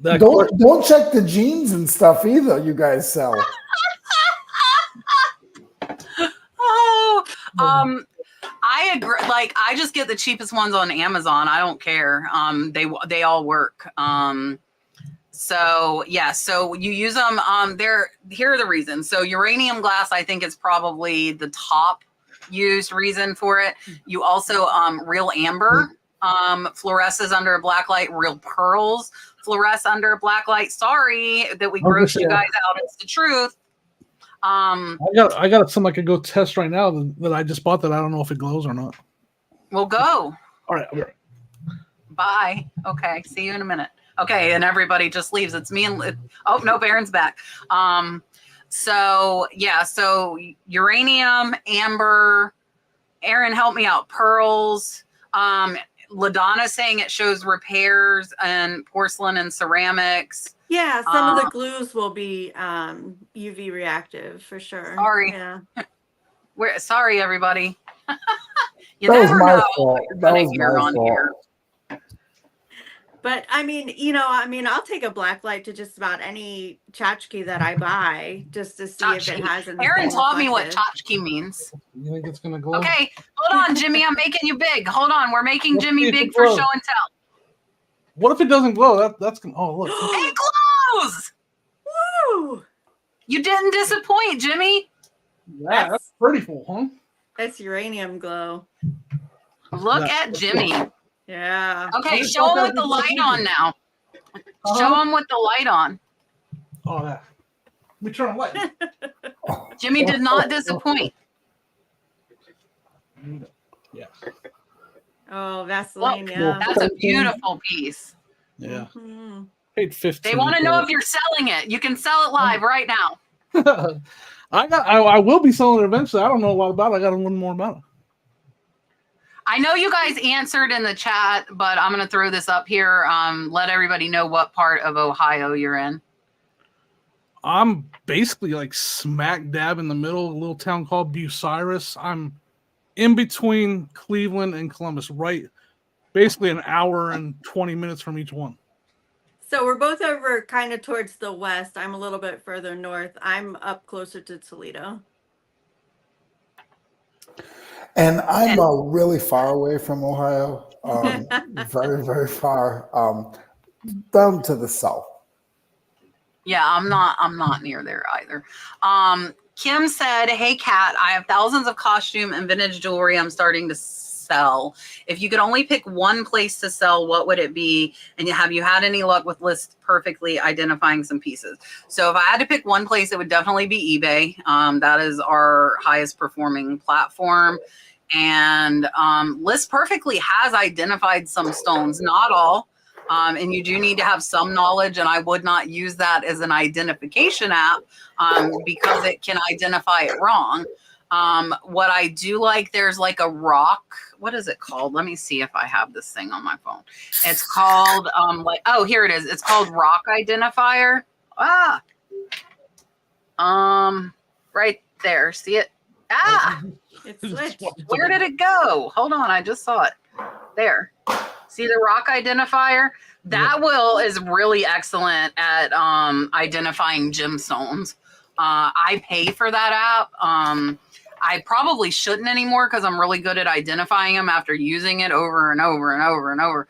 Don't check the jeans and stuff either. You guys sell. Oh, I agree. Like, I just get the cheapest ones on Amazon. I don't care. They all work. So yeah, so you use them. Here are the reasons. So uranium glass, I think, is probably the top used reason for it. You also real amber fluoresces under a black light. Real pearls fluoresce under a black light. Sorry that we grossed you guys out. It's the truth. I got something I could go test right now that I just bought that I don't know if it glows or not. We'll go. All right. Bye. Okay. See you in a minute. Okay. And everybody just leaves. It's me and oh no, Erin's back. So yeah. So uranium, amber. Erin, help me out. Pearls. LaDonna saying it shows repairs and porcelain and ceramics. Yeah, some of the glues will be UV reactive for sure. Sorry. Yeah. Sorry, everybody. You That was never my know fault. what you're That gonna was hear my on fault. here. But I mean, I'll take a black light to just about any tchotchke that I buy just to see if it has anything. Erin taught me what reflective. totchke means. You think it's gonna glow? Okay, hold on, Jimmy. I'm making you big. Hold on, we're making Jimmy big for show and tell. What if it doesn't glow? That's gonna. Oh look. It glows. Woo! You didn't disappoint, Jimmy. Yeah, that's pretty cool, huh? That's uranium glow. Look at Jimmy. Yeah. Okay, show him with the light on now. Show him with the light on. Oh yeah. Let me turn on light. Jimmy did not disappoint. Yeah. Oh, Vaseline, Look, yeah. that's a beautiful piece. Yeah. Mhm. Paid 15. They want to know if you're selling it. You can sell it live right now. I will be selling it eventually. I don't know a lot about it. I got to learn more about it. I know you guys answered in the chat, but I'm going to throw this up here. Let everybody know what part of Ohio you're in. I'm basically like smack dab in the middle of a little town called Bucyrus. I'm in between Cleveland and Columbus, right? Basically an hour and 20 minutes from each one. So we're both over kind of towards the west. I'm a little bit further north. I'm up closer to Toledo. And I'm really far away from Ohio. Very, very far. Down to the south. Yeah, I'm not near there either. Kim said, "Hey Kat, I have thousands of costume and vintage jewelry I'm starting to sell. If you could only pick one place to sell, what would it be? And have you had any luck with lists perfectly identifying some pieces?" So if I had to pick one place, it would definitely be eBay. That is our highest performing platform. And List Perfectly has identified some stones, not all. And you do need to have some knowledge, and I would not use that as an identification app because it can identify it wrong. What I do like, there's like a rock. What is it called? Let me see if I have this thing on my phone. It's called oh, here it is. It's called Rock Identifier. Right there. See it? It's switched. Where did it go? Hold on, I just saw it. There. See the rock identifier? That is really excellent at identifying gemstones. I pay for that app. I probably shouldn't anymore because I'm really good at identifying them after using it over and over and over and over.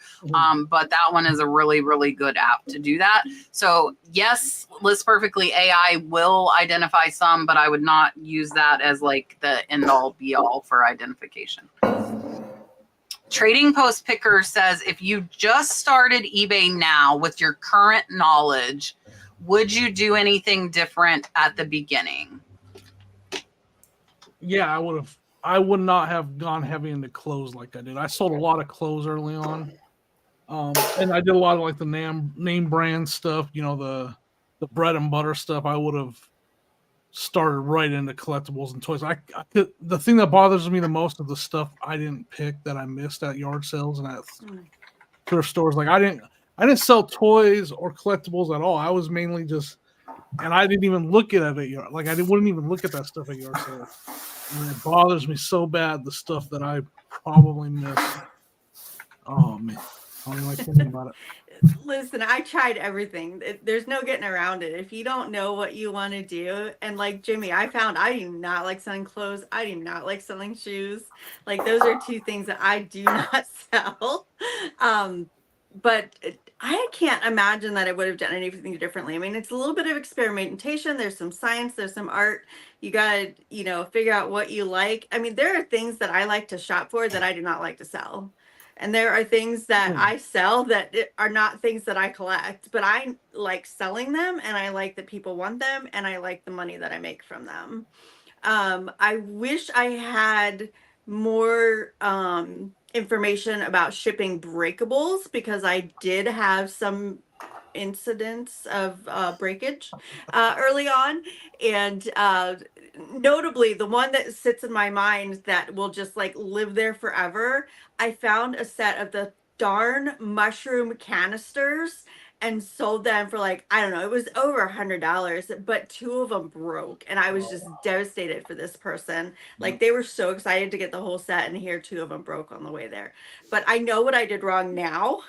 But that one is a really, really good app to do that. So yes, List Perfectly AI will identify some, but I would not use that as like the end all be all for identification. Trading Post Picker says, if you just started eBay now with your current knowledge, would you do anything different at the beginning? Yeah, I would have. I would not have gone heavy into clothes like I did. I sold a lot of clothes early on, and I did a lot of like the name brand stuff. You know, the bread and butter stuff. I would have started right into collectibles and toys. The thing that bothers me the most is the stuff I didn't pick that I missed at yard sales and at thrift stores. Like I didn't sell toys or collectibles at all. I was mainly just, and I didn't even look at it at yard. Like wouldn't even look at that stuff at yard sales. And it bothers me so bad, the stuff that I probably missed. Oh man, I don't even like thinking about it. Listen, I tried everything. There's no getting around it. If you don't know what you want to do, and like Jimmy, I found I do not like selling clothes. I do not like selling shoes. Like those are two things that I do not sell. But I can't imagine that I would have done anything differently. I mean, it's a little bit of experimentation. There's some science, there's some art. You got to, figure out what you like. I mean, there are things that I like to shop for that I do not like to sell. And there are things that I sell that are not things that I collect, but I like selling them and I like that people want them and I like the money that I make from them. I wish I had more information about shipping breakables because I did have some incidents of breakage early on, and notably the one that sits in my mind that will just like live there forever, I found a set of the darn mushroom canisters and sold them for like, I don't know, it was over $100, but two of them broke and I was just devastated for this person. Like they were so excited to get the whole set and here two of them broke on the way there. But I know what I did wrong now.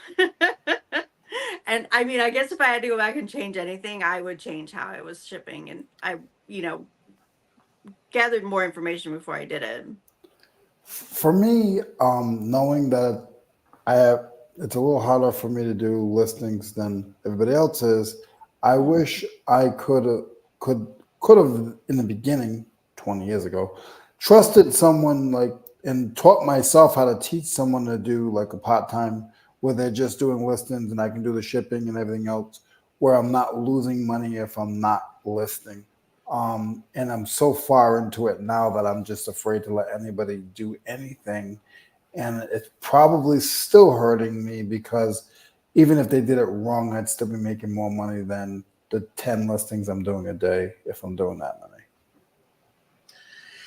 And I mean, I guess if I had to go back and change anything, I would change how I was shipping. And I, gathered more information before I did it. For me, knowing that it's a little harder for me to do listings than everybody else is, I wish I could have in the beginning, 20 years ago, trusted someone and taught myself how to teach someone to do like a part-time where they're just doing listings and I can do the shipping and everything else, where I'm not losing money if I'm not listing. And I'm so far into it now that I'm just afraid to let anybody do anything. And it's probably still hurting me because even if they did it wrong, I'd still be making more money than the 10 listings I'm doing a day if I'm doing that many.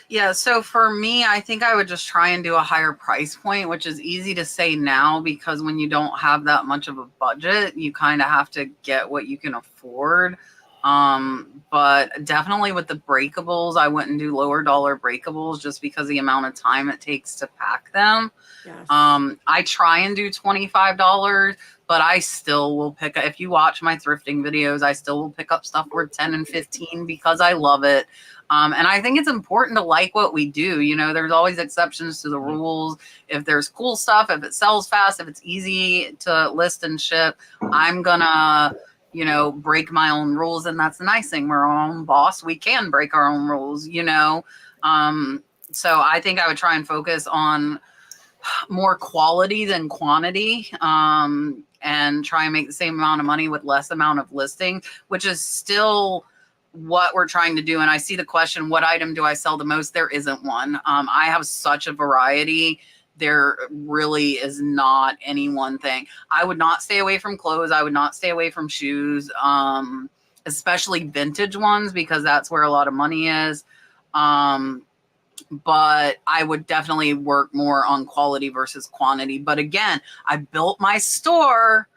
Yeah, so for me, I think I would just try and do a higher price point, which is easy to say now because when you don't have that much of a budget, you kind of have to get what you can afford. But definitely with the breakables, I wouldn't do lower dollar breakables just because of the amount of time it takes to pack them. Yes. I try and do $25, but I still will pick up, if you watch my thrifting videos, I still will pick up stuff worth 10 and 15 because I love it. And I think it's important to like what we do. There's always exceptions to the rules. If there's cool stuff, if it sells fast, if it's easy to list and ship, I'm gonna, break my own rules. And that's the nice thing. We're our own boss. We can break our own rules, So I think I would try and focus on more quality than quantity, and try and make the same amount of money with less amount of listing, which is still what we're trying to do. And I see the question, what item do I sell the most? There isn't one. I have such a variety. There really is not any one thing. I would not stay away from clothes. I would not stay away from shoes, especially vintage ones, because that's where a lot of money is. But I would definitely work more on quality versus quantity. But again, I built my store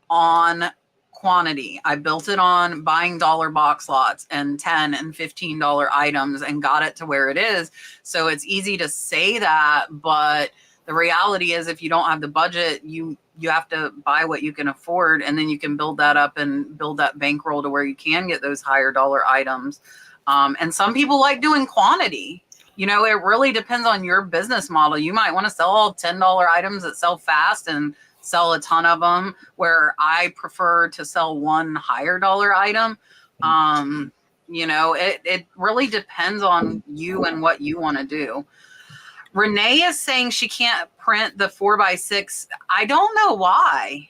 on quantity. I built it on buying dollar box lots and $10 and $15 items and got it to where it is. So it's easy to say that, but the reality is if you don't have the budget, you have to buy what you can afford, and then you can build that up and build that bankroll to where you can get those higher dollar items. And some people like doing quantity. It really depends on your business model. You might want to sell all $10 items that sell fast and sell a ton of them, where I prefer to sell one higher dollar item. It really depends on you and what you want to do. Renee is saying she can't print the 4x6. I don't know why.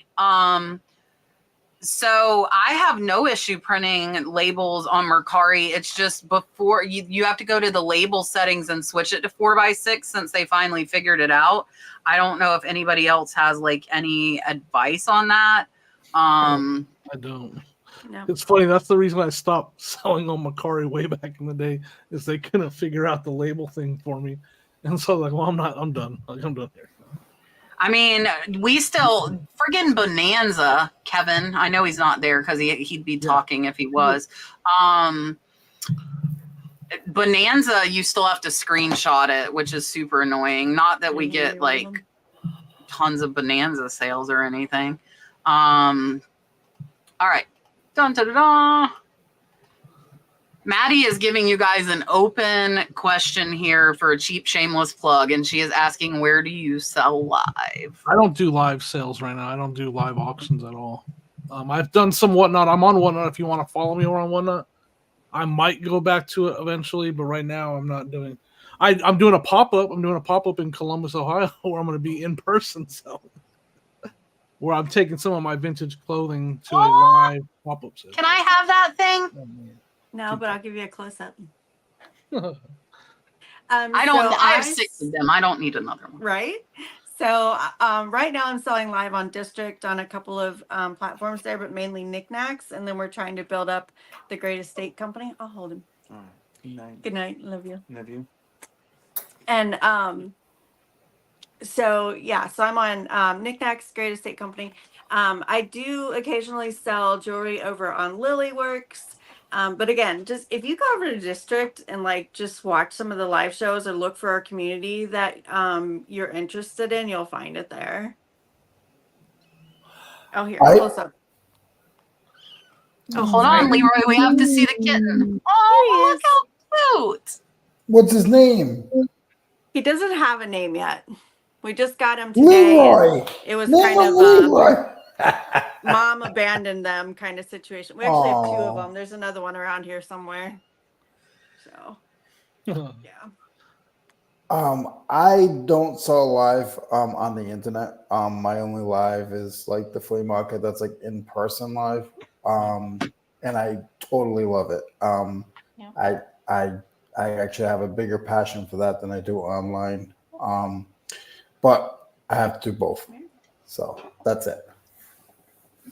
So I have no issue printing labels on Mercari. It's just before you have to go to the label settings and switch it to 4x6 since they finally figured it out. I don't know if anybody else has any advice on that. I don't. No. It's funny. That's the reason I stopped selling on Mercari way back in the day, is they couldn't figure out the label thing for me, and so like, well, I'm done. Like, I'm done here. I mean, we still friggin' Bonanza, Kevin. I know he's not there because he'd be talking if he was. Bonanza, you still have to screenshot it, which is super annoying. Not that we get like tons of Bonanza sales or anything. All right. Dun, dun, dun, dun. Maddie is giving you guys an open question here for a cheap, shameless plug, and she is asking, where do you sell live? I don't do live sales right now. I don't do live auctions at all. I've done some Whatnot. I'm on Whatnot if you want to follow me over on Whatnot. I might go back to it eventually, but right now I'm not doing. I'm doing a pop-up. I'm doing a pop-up in Columbus, Ohio, where I'm going to be in person. So, where I'm taking some of my vintage clothing to a live pop-up sale. Can I have that thing? No, but I'll give you a close-up. I don't. I have 6 of them. I don't need another one. Right. So right now I'm selling live on District on a couple of platforms there, but mainly knickknacks. And then we're trying to build up the Great Estate Company. I'll hold him. All right. Good night. Good night. Love you. Love you. And so I'm on Knickknacks, Great Estate Company. I do occasionally sell jewelry over on Lilyworks. But again, just if you go over to District and like just watch some of the live shows or look for our community that you're interested in, you'll find it there. Oh, here, close up. Oh, hold on, Leroy. We have to see the kitten. Oh, look how cute. What's his name? He doesn't have a name yet. We just got him today. Leroy. It was Name kind him of Leroy. mom abandoned them kind of situation. We actually have 2 of Aw. them. There's another one around here somewhere. So yeah. I don't sell live on the internet. My only live is like the flea market that's like in person live. And I totally love it. I actually have a bigger passion for that than I do online. But I have to do both. So that's it.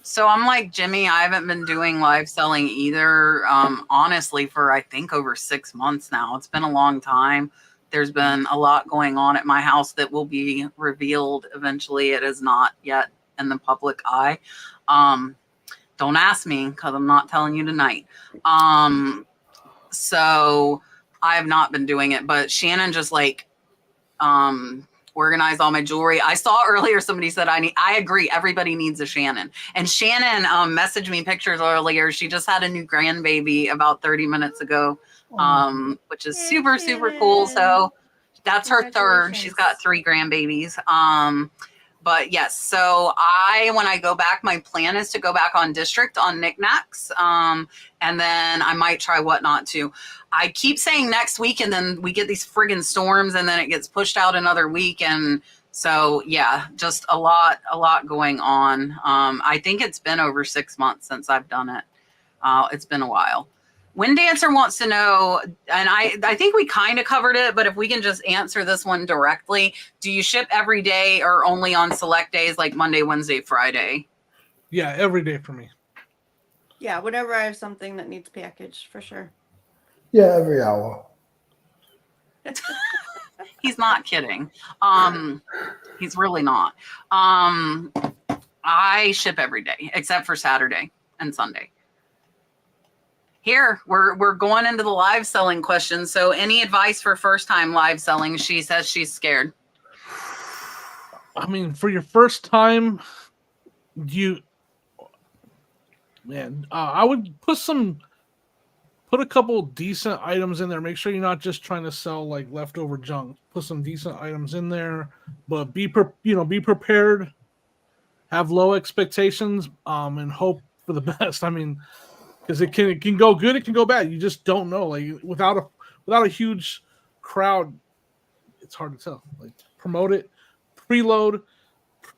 So I'm like Jimmy. I haven't been doing live selling either. Honestly, for I think over 6 months now. It's been a long time. There's been a lot going on at my house that will be revealed eventually. It is not yet in the public eye. Don't ask me because I'm not telling you tonight. So I have not been doing it, but Shannon just like organized all my jewelry. I saw earlier somebody said I agree, everybody needs a Shannon. And Shannon messaged me pictures earlier. She just had a new grandbaby about 30 minutes ago, which is super cool. So that's her third. She's got 3 grandbabies. But yes, so when I go back, my plan is to go back on District on knickknacks. And then I might try Whatnot too. I keep saying next week, and then we get these friggin' storms, and then it gets pushed out another week. And so, yeah, just a lot going on. I think it's been over 6 months since I've done it. It's been a while. Wind Dancer wants to know, and I think we kind of covered it, but if we can just answer this one directly, do you ship every day or only on select days like Monday, Wednesday, Friday? Yeah, every day for me. Yeah, whenever I have something that needs packaged, for sure. Yeah, every hour. He's not kidding. He's really not. I ship every day except for Saturday and Sunday. Here, we're going into the live selling questions. So any advice for first time live selling? She says she's scared. I mean, for your first time, I would put a couple decent items in there. Make sure you're not just trying to sell like leftover junk. Put some decent items in there, but be prepared. Have low expectations, and hope for the best. I mean, because it can go good, it can go bad. You just don't know. Like without a huge crowd, it's hard to tell. Like promote it, preload,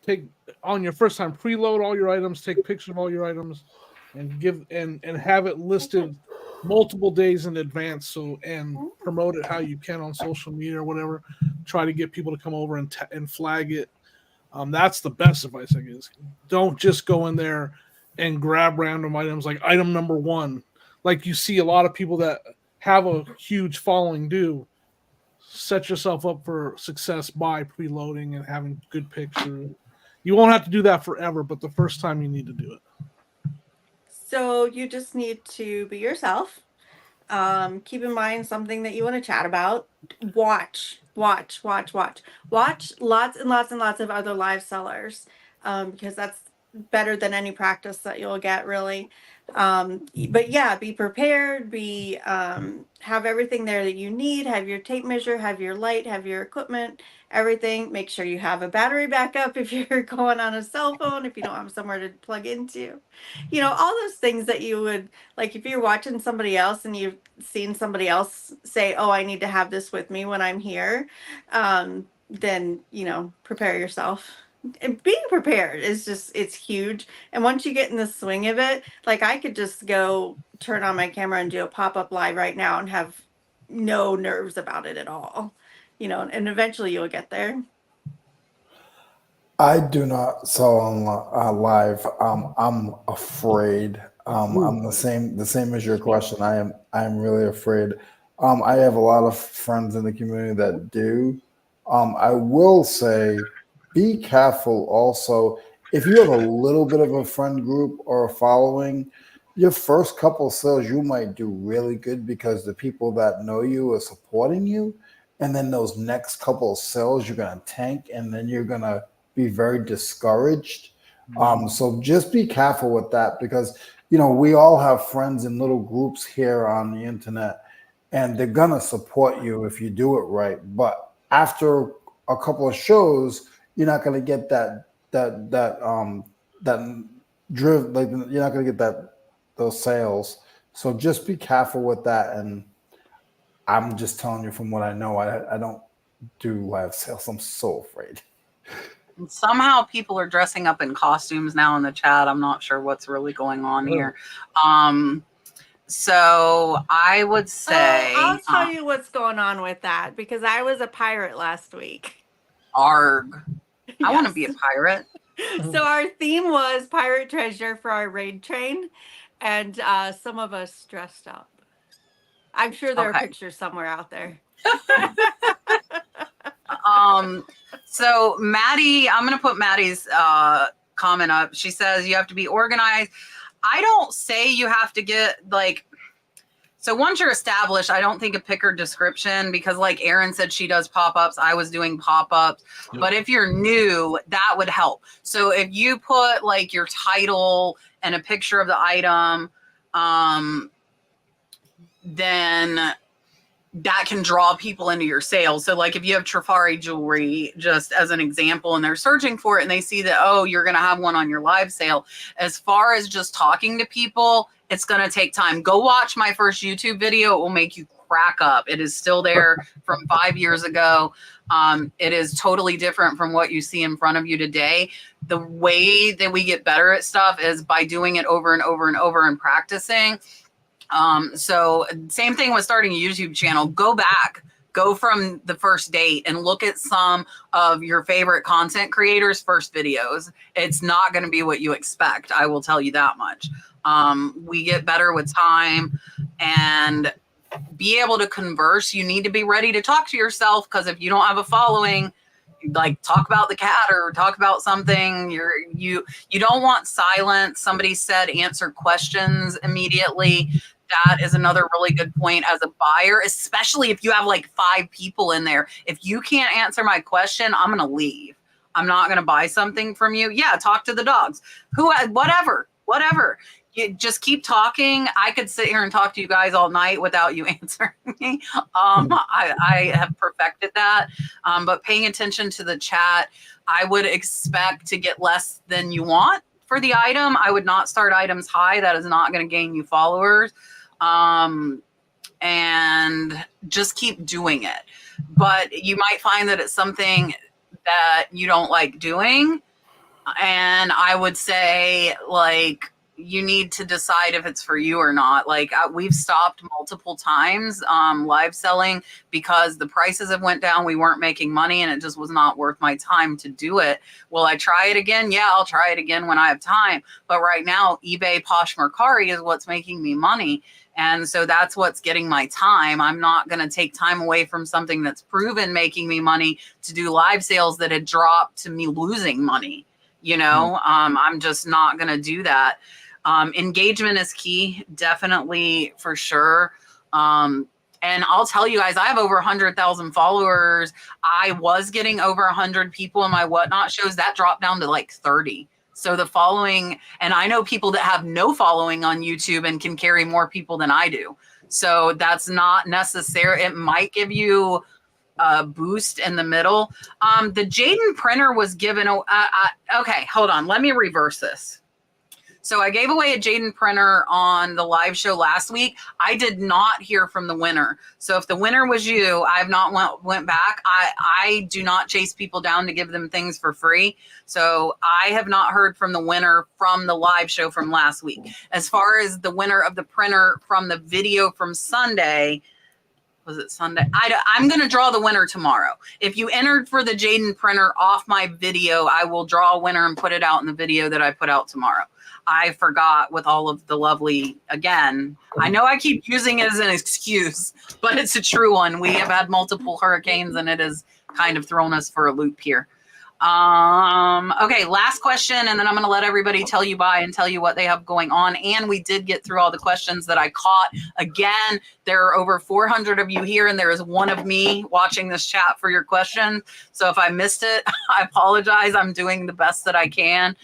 take on your first time, preload all your items, take pictures of all your items, and give and have it listed multiple days in advance. So and promote it how you can on social media or whatever. Try to get people to come over and flag it. That's the best advice I guess. Don't just go in there and grab random items like item number 1. Like you see a lot of people that have a huge following do. Set yourself up for success by preloading and having good pictures. You won't have to do that forever, but the first time you need to do it. So you just need to be yourself. Keep in mind something that you want to chat about. Watch lots and lots and lots of other live sellers, because that's better than any practice that you'll get, really. But yeah, be prepared, have everything there that you need, have your tape measure, have your light, have your equipment, everything. Make sure you have a battery backup if you're going on a cell phone, if you don't have somewhere to plug into, all those things that you would, like, if you're watching somebody else and you've seen somebody else say, oh, I need to have this with me when I'm here, then, prepare yourself. And being prepared is it's huge. And once you get in the swing of it, like, I could just go turn on my camera and do a pop-up live right now and have no nerves about it at all, and eventually you'll get there. I do not sell on live. I'm afraid. I'm the same as your question. I am really afraid. I have a lot of friends in the community that do. I will say, be careful also. If you have a little bit of a friend group or a following, your first couple of sales, you might do really good because the people that know you are supporting you. And then those next couple of sales, you're going to tank, and then you're going to be very discouraged. So just be careful with that, because, we all have friends in little groups here on the internet, and they're going to support you if you do it right. But after a couple of shows, you're not going to get that driven, like, you're not going to get those sales. So just be careful with that. And I'm just telling you from what I know. I don't do live sales. I'm so afraid. Somehow people are dressing up in costumes now in the chat. I'm not sure what's really going on here. So I would say, I'll tell you what's going on with that, because I was a pirate last week. Arg. I want to Yes. be a pirate. So our theme was pirate treasure for our raid train, and some of us dressed up. I'm sure there are pictures somewhere out there. So Maddie, I'm going to put Maddie's comment up. She says you have to be organized. I don't say you have to get, like, so once you're established, I don't think a picker description, because like Erin said, she does pop-ups. I was doing pop-ups. Yep. But if you're new, that would help. So if you put like your title and a picture of the item, then that can draw people into your sales. So like if you have Trifari jewelry, just as an example, and they're searching for it and they see that, oh, you're going to have one on your live sale. As far as just talking to people, it's going to take time. Go watch my first YouTube video. It will make you crack up. It is still there from 5 years ago. It is totally different from what you see in front of you today. The way that we get better at stuff is by doing it over and over and over and practicing. So same thing with starting a YouTube channel. Go back, go from the first date and look at some of your favorite content creators' first videos. It's not going to be what you expect. I will tell you that much. We get better with time, and be able to converse. You need to be ready to talk to yourself, because if you don't have a following, like talk about the cat or talk about something, you don't want silence. Somebody said answer questions immediately. That is another really good point as a buyer, especially if you have like 5 people in there. If you can't answer my question, I'm going to leave. I'm not going to buy something from you. Yeah, talk to the dogs. Whatever. You just keep talking. I could sit here and talk to you guys all night without you answering me. I have perfected that. But paying attention to the chat, I would expect to get less than you want for the item. I would not start items high. That is not going to gain you followers. And just keep doing it. But you might find that it's something that you don't like doing. And I would say, like, you need to decide if it's for you or not. Like we've stopped multiple times live selling because the prices have went down. We weren't making money and it just was not worth my time to do it. Will I try it again? Yeah, I'll try it again when I have time. But right now, eBay, Poshmark, Mercari is what's making me money. And so that's what's getting my time. I'm not going to take time away from something that's proven making me money to do live sales that had dropped to me losing money. You know, I'm just not going to do that. Engagement is key, definitely, for sure. And I'll tell you guys, I have over 100,000 followers. I was getting over 100 people in my whatnot shows. That dropped down to like 30. So the following, and I know people that have no following on YouTube and can carry more people than I do. So that's not necessary. It might give you a boost in the middle. The Jaden printer was given. Okay, hold on. Let me reverse this. So I gave away a Jaden printer on the live show last week. I did not hear from the winner. So if the winner was you, I have not went back. I do not chase people down to give them things for free. So I have not heard from the winner from the live show from last week. As far as the winner of the printer from the video from Sunday, was it Sunday? I'm going to draw the winner tomorrow. If you entered for the Jaden printer off my video, I will draw a winner and put it out in the video that I put out tomorrow. I forgot with all of the lovely, again, I know I keep using it as an excuse, but it's a true one. We have had multiple hurricanes and it has kind of thrown us for a loop here. Okay, last question, and then I'm going to let everybody tell you bye and tell you what they have going on. And we did get through all the questions that I caught. Again, there are over 400 of you here, and there is one of me watching this chat for your questions. So if I missed it, I apologize. I'm doing the best that I can.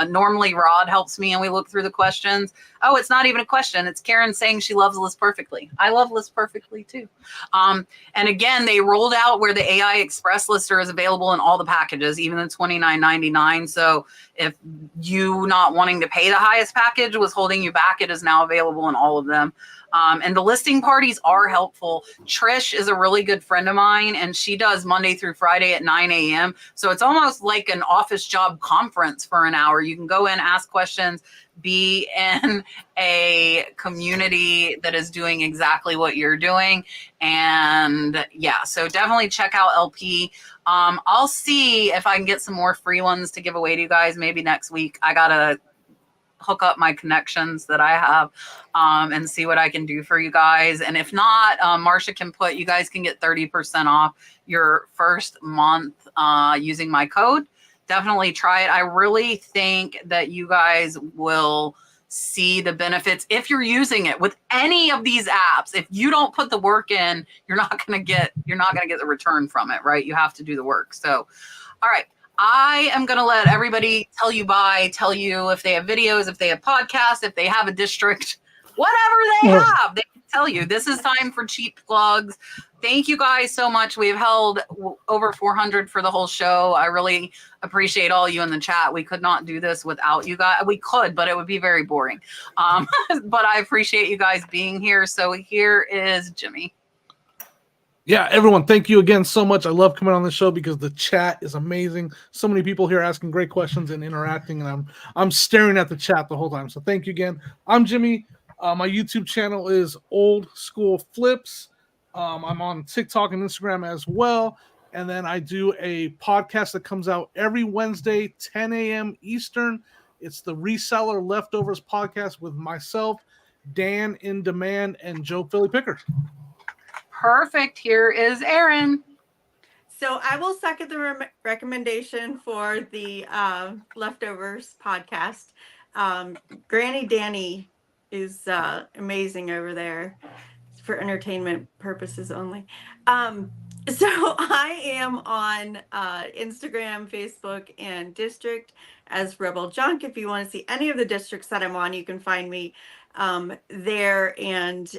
Normally, Rod helps me, and we look through the questions. Oh, it's not even a question. It's Karen saying she loves List Perfectly. I love List Perfectly, too. And again, they rolled out where the AI Express lister is available in all the packages, even the $29.99. So if you not wanting to pay the highest package was holding you back, it is now available in all of them. And the listing parties are helpful. Trish is a really good friend of mine, and she does Monday through Friday at 9 a.m. So it's almost like an office job conference for an hour. You can go in, ask questions, be in a community that is doing exactly what you're doing. And yeah, so definitely check out LP. I'll see if I can get some more free ones to give away to you guys maybe next week. I got to hook up my connections that I have and see what I can do for you guys. And if not, Marsha can you guys can get 30% off your first month using my code. Definitely try it. I really think that you guys will see the benefits if you're using it with any of these apps. If you don't put the work in, you're not going to get the return from it, right? You have to do the work. So, all right. I am going to let everybody tell you bye, tell you if they have videos, if they have podcasts, if they have a district, whatever they have, they can tell you. This is time for cheap plugs. Thank you guys so much. We've held over 400 for the whole show. I really appreciate all you in the chat. We could not do this without you guys. We could, but it would be very boring. But I appreciate you guys being here. So here is Jimmy. Yeah, everyone, thank you again so much. I love coming on the show because the chat is amazing. So many people here asking great questions and interacting, and I'm staring at the chat the whole time. So thank you again. I'm Jimmy. My YouTube channel is Old School Flips. I'm on TikTok and Instagram as well. And then I do a podcast that comes out every Wednesday, 10 a.m. Eastern. It's the Reseller Leftovers podcast with myself, Dan in Demand, and Joe Philly Picker. Perfect. Here is Erin. So I will second the recommendation for the Leftovers podcast. Granny Danny is amazing over there for entertainment purposes only. So I am on Instagram, Facebook, and District as Rebel Junque. If you want to see any of the districts that I'm on, you can find me there and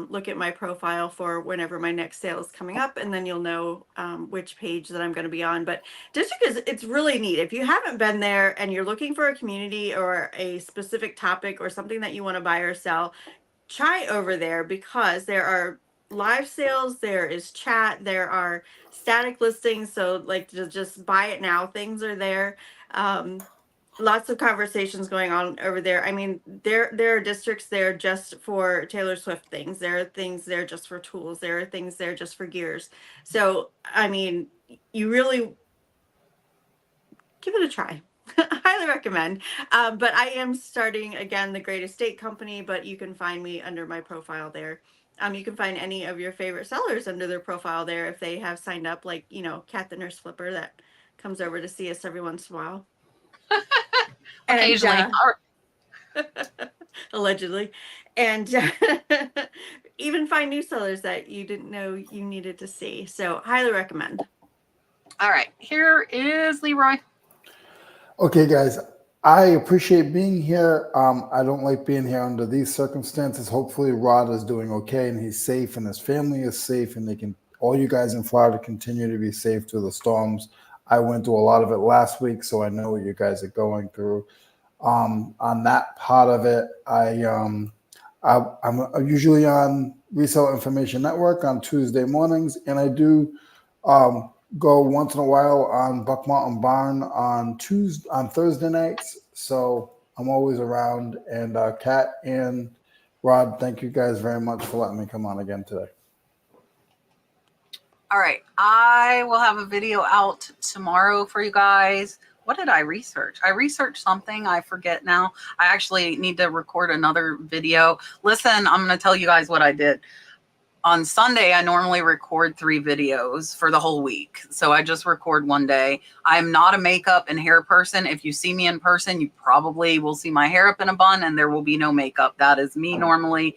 look at my profile for whenever my next sale is coming up, and then you'll know which page that I'm going to be on. But District it's really neat. If you haven't been there and you're looking for a community or a specific topic or something that you want to buy or sell, try over there, because there are live sales, there is chat, there are static listings, so like just buy it now things are there. lots of conversations going on over there. I mean, there are districts there just for Taylor Swift things. There are things there just for tools. There are things there just for gears. So, I mean, you really give it a try. I highly recommend. But I am starting again the Great Estate Company, but you can find me under my profile there. You can find any of your favorite sellers under their profile there if they have signed up, like, you know, Kat the Nurse Flipper that comes over to see us every once in a while. Occasionally. Allegedly. And even find new sellers that you didn't know you needed to see. So highly recommend. All right, here is Leroy. Okay, guys, I appreciate being here. I don't like being here under these circumstances. Hopefully Rod is doing okay and he's safe and his family is safe and they can, all you guys in Florida, continue to be safe through the storms. I went through a lot of it last week, so I know what you guys are going through. On that part of it, I'm usually on Reseller Information Network on Tuesday mornings, and I do go once in a while on Buck Mountain Barn on Thursday nights. So I'm always around. And Kat and Rod, thank you guys very much for letting me come on again today. All right, I will have a video out tomorrow for you guys. What did I research? I researched something. I forget now. I actually need to record another video. Listen, I'm going to tell you guys what I did. On Sunday, I normally record 3 videos for the whole week. So I just record one day. I'm not a makeup and hair person. If you see me in person, you probably will see my hair up in a bun and there will be no makeup. That is me normally.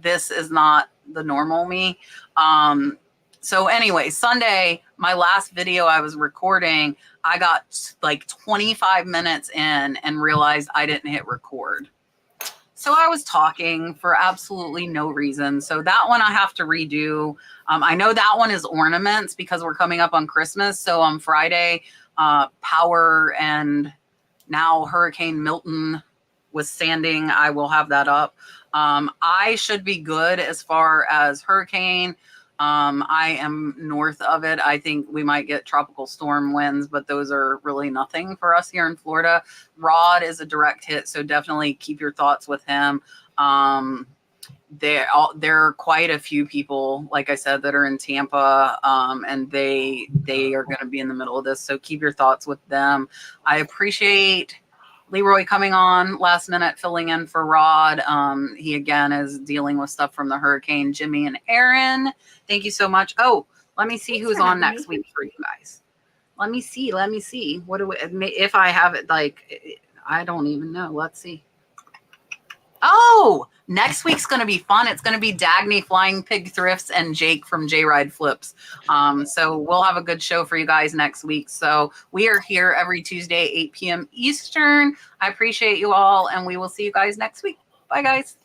This is not the normal me. So anyway, Sunday, my last video I was recording, I got like 25 minutes in and realized I didn't hit record. So I was talking for absolutely no reason. So that one I have to redo. I know that one is ornaments because we're coming up on Christmas. So on Friday, Power and now Hurricane Milton with sanding, I will have that up. I should be good as far as Hurricane. I am north of it. I think we might get tropical storm winds, but those are really nothing for us here in Florida. Rod is a direct hit, so definitely keep your thoughts with him. There are quite a few people, like I said, that are in Tampa, and they are going to be in the middle of this, so keep your thoughts with them. I appreciate Leroy coming on last minute, filling in for Rod. He again is dealing with stuff from the hurricane. Jimmy and Erin, thank you so much. Oh, let me see who's on next week for you guys. Let me see. What do we, if I have it, like, I don't even know. Let's see. Oh, next week's going to be fun. It's going to be Dagny Flying Pig Thrifts and Jake from J Ride Flips. So we'll have a good show for you guys next week. So we are here every Tuesday, 8 p.m. Eastern. I appreciate you all, and we will see you guys next week. Bye, guys.